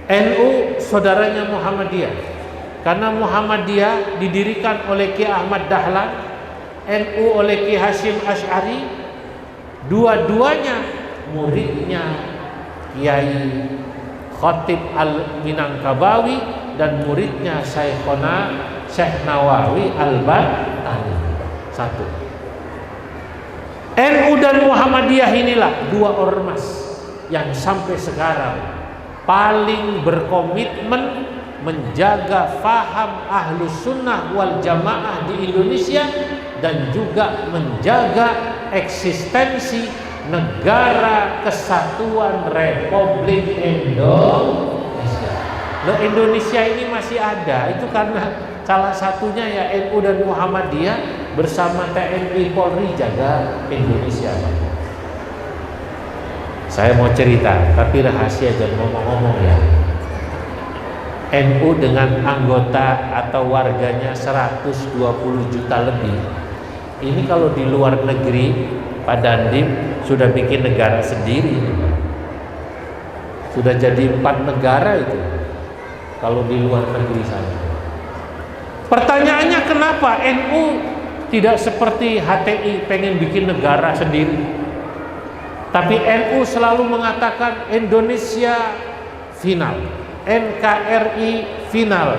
NU saudaranya Muhammadiyah. Karena Muhammadiyah didirikan oleh Ki Ahmad Dahlan, NU oleh Ki Hasyim Asy'ari, dua-duanya muridnya Kiai Khatib Al-Minangkabawi dan muridnya Syekhona Syekh Nawawi Al-Bantani. Satu. NU dan Muhammadiyah inilah dua ormas yang sampai sekarang paling berkomitmen menjaga faham ahlus sunnah wal jamaah di Indonesia dan juga menjaga eksistensi negara kesatuan Republik Indonesia. Loh, Indonesia ini masih ada itu karena salah satunya ya NU dan Muhammadiyah bersama TNI Polri jaga Indonesia. Saya mau cerita tapi rahasia, jangan ngomong-ngomong ya. NU dengan anggota atau warganya 120 juta lebih. Ini kalau di luar negeri, Pak Dandim sudah bikin negara sendiri. Sudah jadi 4 negara itu. Kalau di luar negeri sana. Pertanyaannya kenapa NU tidak seperti HTI pengen bikin negara sendiri? Tapi NU selalu mengatakan Indonesia final. NKRI final,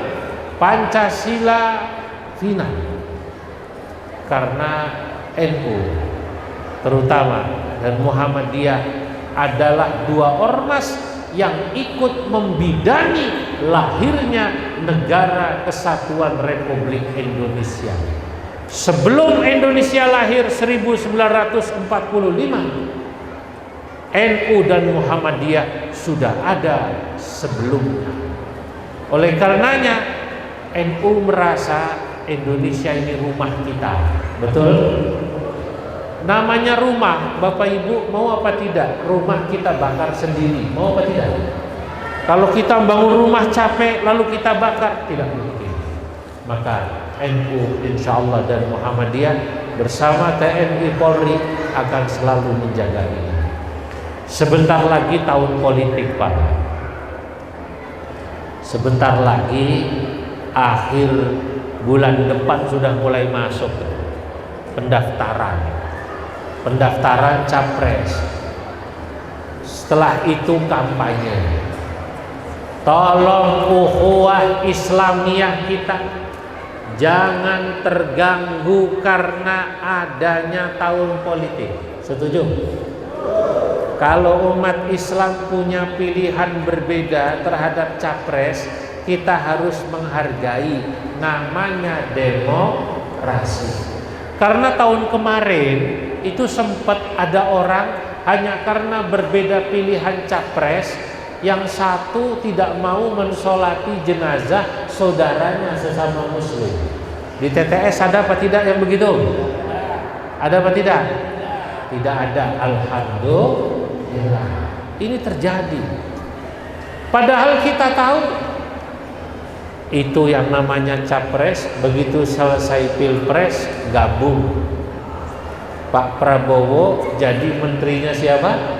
Pancasila final. Karena NU terutama dan Muhammadiyah adalah dua ormas yang ikut membidani lahirnya negara kesatuan Republik Indonesia. Sebelum Indonesia lahir 1945, NU dan Muhammadiyah sudah ada sebelumnya. Oleh karenanya NU merasa Indonesia ini rumah kita. Betul? Namanya rumah, Bapak Ibu mau apa tidak? Rumah kita bakar sendiri, mau apa tidak? Kalau kita bangun rumah capek lalu kita bakar, tidak mungkin. Maka NU insyaallah dan Muhammadiyah bersama TNI Polri akan selalu menjaga ini. Sebentar lagi tahun politik, Pak. Sebentar lagi akhir bulan depan sudah mulai masuk pendaftaran capres. Setelah itu kampanye. Tolong ukhuwah Islamiyah kita jangan terganggu karena adanya tahun politik. Setuju? Kalau umat Islam punya pilihan berbeda terhadap capres, kita harus menghargai, namanya demokrasi. Karena tahun kemarin itu sempat ada orang hanya karena berbeda pilihan capres, yang satu tidak mau mensolati jenazah saudaranya sesama muslim. Di TTS ada apa tidak yang begitu? Ada apa tidak? Tidak ada. Alhamdulillah. Ini terjadi. Padahal kita tahu itu yang namanya capres, begitu selesai pilpres gabung. Pak Prabowo jadi menterinya siapa?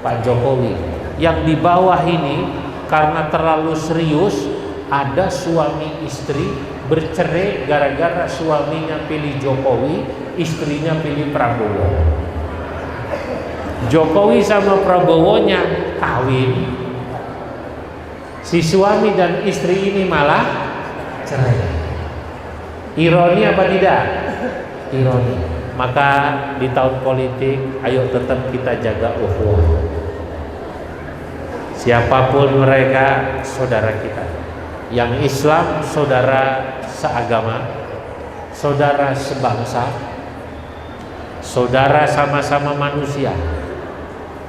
Pak Jokowi. Yang di bawah ini karena terlalu serius, ada suami istri bercerai gara-gara suaminya pilih Jokowi, istrinya pilih Prabowo. Jokowi sama Prabowonya kawin, si suami dan istri ini malah cerai. Ironi apa tidak? Ironi. Maka di tahun politik, ayo tetap kita jaga ukhuwah. Siapapun mereka, saudara kita. Yang Islam, saudara seagama, saudara sebangsa, saudara sama-sama manusia.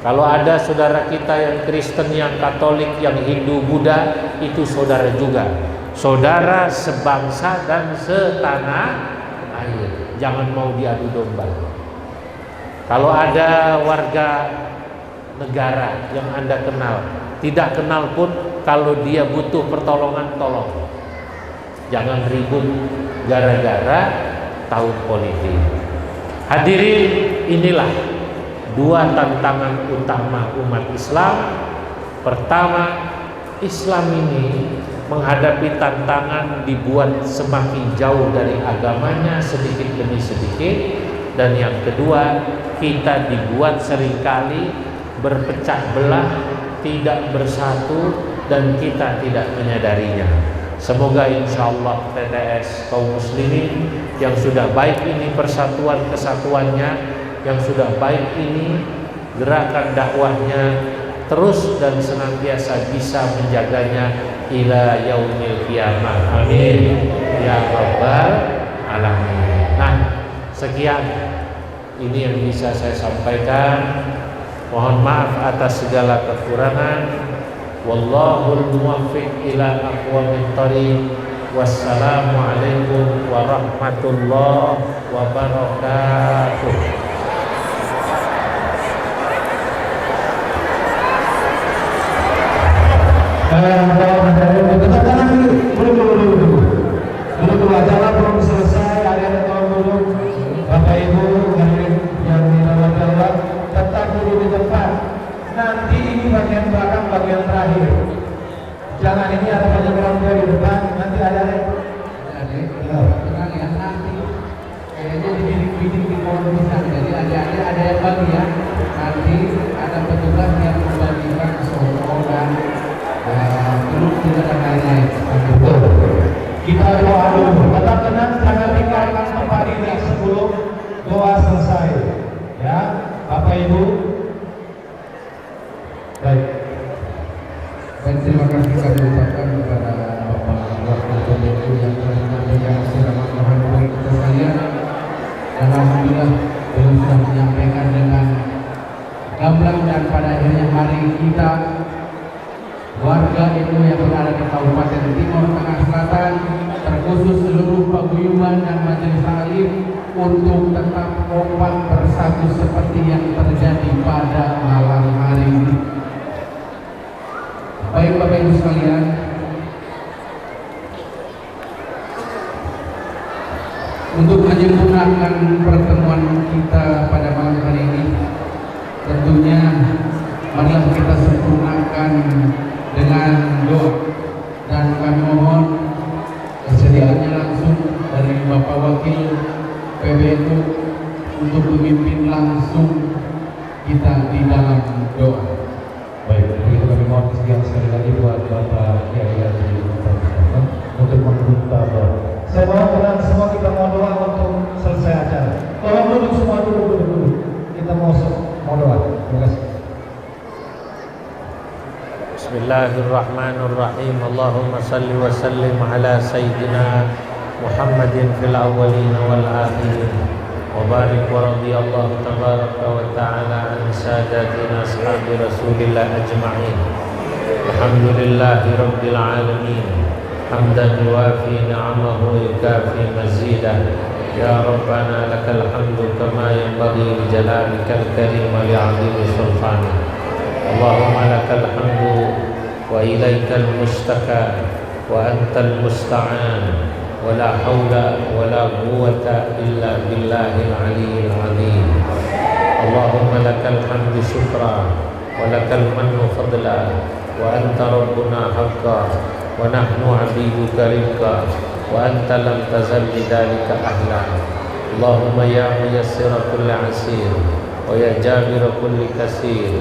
Kalau ada saudara kita yang Kristen, yang Katolik, yang Hindu, Buddha, itu saudara juga. Saudara sebangsa dan setanah air. Jangan mau diadu domba. Kalau ada warga negara yang Anda kenal, tidak kenal pun, kalau dia butuh pertolongan, tolong. Jangan ribut gara-gara tahun politik. Hadirin, inilah dua tantangan utama umat Islam. Pertama, Islam ini menghadapi tantangan dibuat semakin jauh dari agamanya sedikit demi sedikit. Dan yang kedua, kita dibuat seringkali berpecah belah, tidak bersatu, dan kita tidak menyadarinya. Semoga insya Allah TTS kaum muslimin yang sudah baik ini persatuan kesatuannya, yang sudah baik ini gerakan dakwahnya, terus dan senantiasa bisa menjaganya ila yaumil qiyamah. Amin ya rabbal alamin. Nah, sekian ini yang bisa saya sampaikan. Mohon maaf atas segala kekurangan. Wallahul muwaffiq ila aqwamit thoriq. Wassalamualaikum warahmatullahi wabarakatuh. Tetap tenang dulu. Dulu acara belum selesai. Ada tolong dulu. Bapak Ibu hadirin yang dirahmati Allah, tetap dulu di tempat. Nanti ini bagian belakang, bagian terakhir. Jangan ini ada banyak orang tua di depan. Nanti ada tenang ya. Nanti kayaknya dibidik-bidik di pohon pisang. Jadi ada yang bagi ya. Nanti ada petugas yang membagikan soto dan belum tidak ada lain-lain. Kita doa dulu. Tetap tenang, jangan tinggalkan tempat ini sebelum doa selesai. Ya, Bapak Ibu. Baik. Dan terima kasih kami ucapkan kepada Bapak Wakil Komite yang telah menyampaikan ceramah kita sekalian. Dan alhamdulillah beliau sudah menyampaikan dengan gamblang, dan pada akhirnya mari kita warga NU yang berada di Kabupaten Timur Tengah Selatan, terkhusus seluruh paguyuban dan majelis taklim, untuk tetap kompak bersatu seperti yang terjadi pada malam hari ini. Baik Bapak Ibu sekalian, untuk menyempurnakan pertemuan kita pada malam hari ini, tentunya marilah kita sempurnakan dengan doa, dan kami mohon kesediaannya langsung dari Bapak Wakil PBNU untuk memimpin langsung kita di dalam doa. Baik, begitu kami mohon kesediaan sekali lagi buat Bapak Kiai Haji untuk membuka doa. Saya mohon tenang semua, kita mau doa untuk selesai acara. Tolong duduk semua, dulu. Kita mau doa. Terima kasih. Bismillahirrahmanirrahim. Allahumma salli wa sallim ala sayyidina Muhammadin fil awwalin wal akhirin. Wa barik wa radiyallahu tabaraka wa ta'ala an sadatina ashabi Rasulillah ajma'in. Alhamdulillahi rabbil alamin. Hamdan yuwafi ni'amahu yukafi mazidah. Ya Rabbana lakal hamdu kama yanbaghi li jalalika al-karim wa li'azimi sultanik. Allahumma lakal hamdu wa ilaikal mustaka wa antal musta'an wa la hawla wa la quwwata illa billahil aliyyil azim. Allahumma lakal hamdu syukra wa lakal mannu fadla wa anta rabbuna haqqa wa nahnu abiduka rifqa وأنت لم تزل لذلك أهلا. اللهم يا ميسر كل عسير ويا جابر كل كسير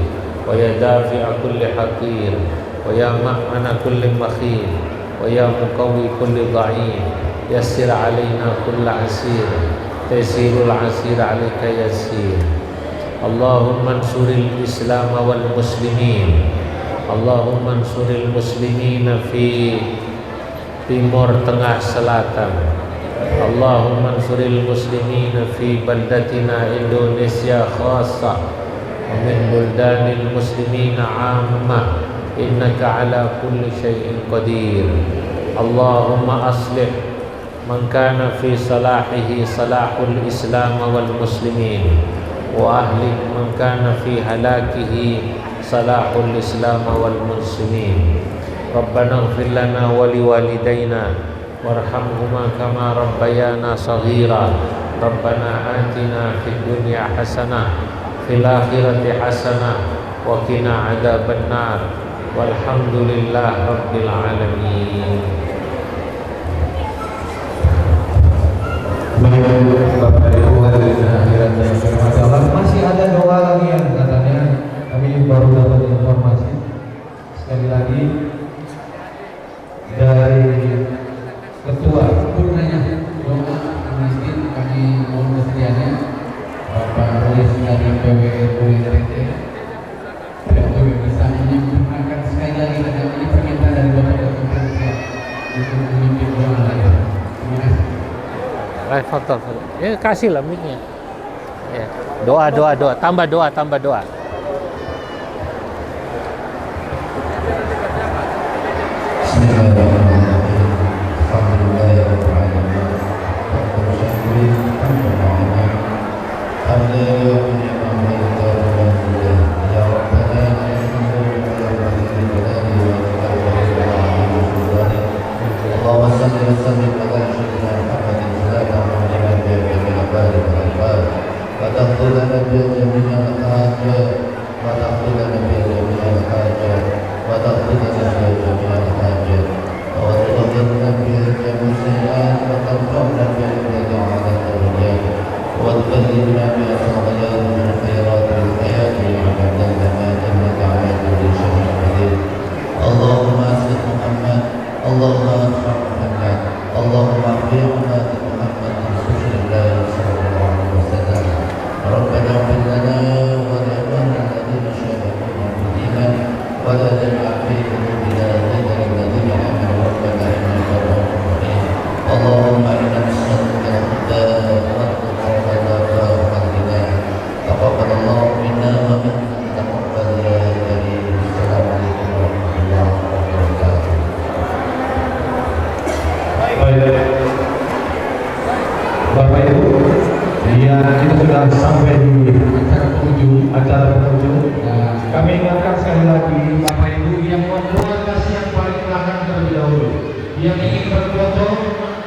ويا دافع كل حقير ويا مأمن كل مخير ويا مقوي كل ضعيف يسر علينا كل عسير تيسير العسير عليك يسير. اللهم انصر الإسلام والمسلمين. اللهم انصر المسلمين في Timur Tengah Selatan. Allahumma ansuril muslimin fi baldatina Indonesia khassa wa min buldanil muslimina amma innaka ala kulli syai'in qadir. Allahumma aslih man kana fi salahihi salahul islam wal muslimin wa ahlik man kana fi halakihi salahul islam wal muslimin. Rabbana ighfir lana wa liwalidayna warhamhuma kama rabbayana saghira. Rabbana atina fid dunya hasanah fil akhirati hasanah wa qina adzabannar. Walhamdulillah rabbil alamin. Bapak Ibu hadirin akhirat yang dirahmati Allah, masih ada doa lagi yang katanya kami baru dapat informasi sekali lagi dari ketua Purnanya doa miskin kami mohon kesediaannya Bapak Rolis dari PWNU NTT PWNU bisa menyempurnakan sekali lagi dan ini permintaan dari Bapak Ketua untuk memimpin doa lain. Terima kasih. Faktor. Kasihlah mic-nya. Ya. Doa, tambah doa. Bapak Ibu, ya kita sudah sampai di acara penghujung. Kami ingatkan sekali lagi Bapak Ibu yang membuat kasih yang paling belakang terlebih dahulu, yang ingin berfoto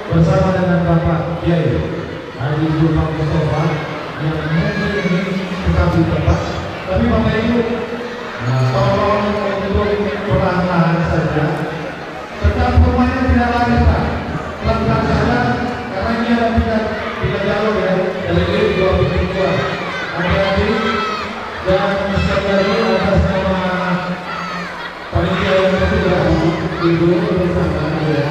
bersama dengan Bapak Kiai Haji Zulfan Mustafa yang mungkin ingin tetapi tepat. Tapi Bapak Ibu, tolong untuk perlahan-lahan saja. Tetap rumahnya tidak lari Pak, pelan-pelan saja karena ini ada tidak jauh ya, dari dua pintu keluar. Hati-hati dan sekali lagi atas nama panitia yang bertugas Ibu bersama ya.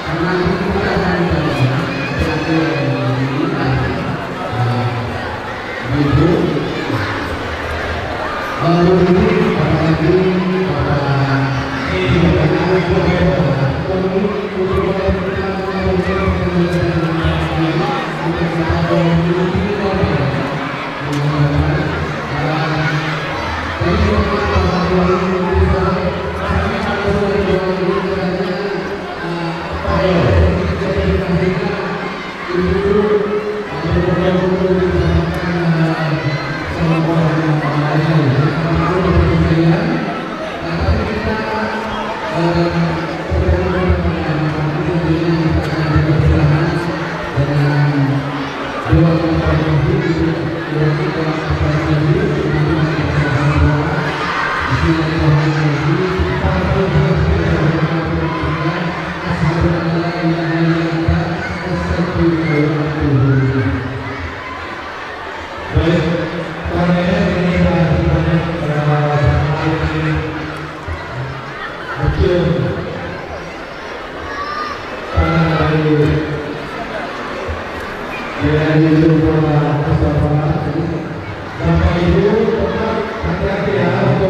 Karena kita akan Ibu lalu ini apalagi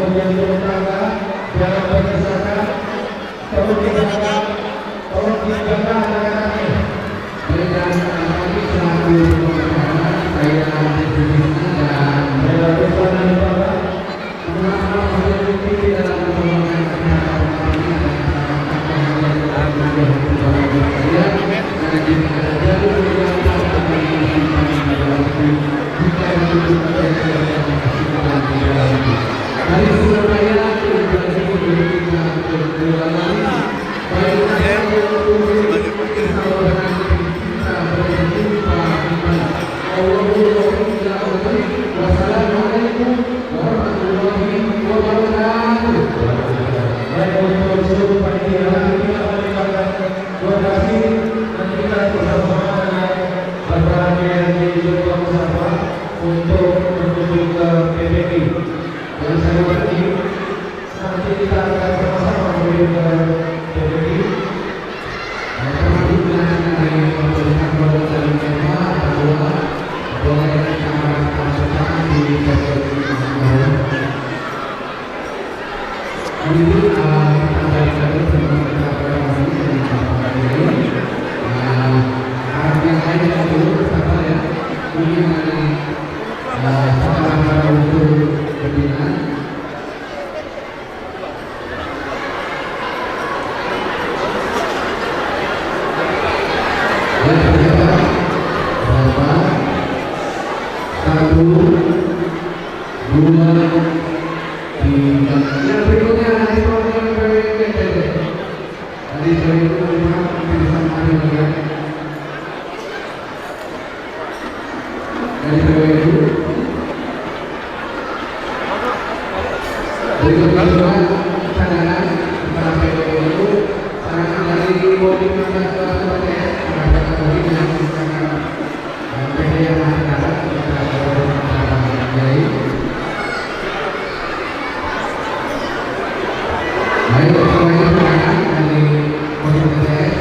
kemudian turun tangga, jangan berdesakan, tolong dijaga anak-anaknya. Dan kami selaku pengacara, saya Presiden dan Saya lakukan dan Bapak. teman-teman mengikuti dalam pengembangan acara ini dan dari Surabaya wassalamualaikum warahmatullahi wabarakatuh. Baik untuk seluruh panitia kita mengucapkan terima kasih dan kita bersama dengan Bapak DRD Joko Mustafa untuk menuju ke PPI. Dan saya berarti nanti kita akan sama-sama menuju ke PPI. Yang berikutnya nanti program PWPTT. Tadi saya itu memang bersama dengan dari PWU. Berikutnya juga cadangan kepada PWU, cadangan dari Kodim 15 PTS kepada Kodim yang merupakan PD yang masih ada kepada Kiai. Baik, semuanya cadangan dari Kodim PTS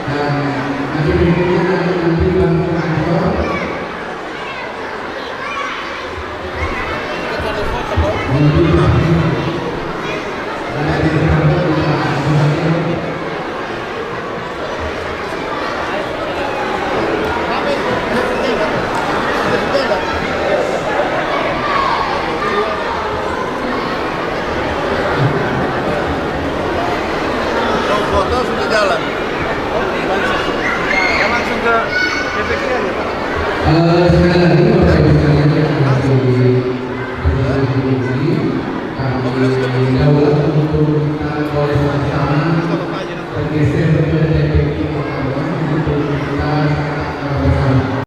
dan nanti berikutnya nanti Bang Ansor. Foto sudah jalan. Langsung ke PPK aja, Pak. Sekali lagi Bapak Ibu sekalian yang ada di kami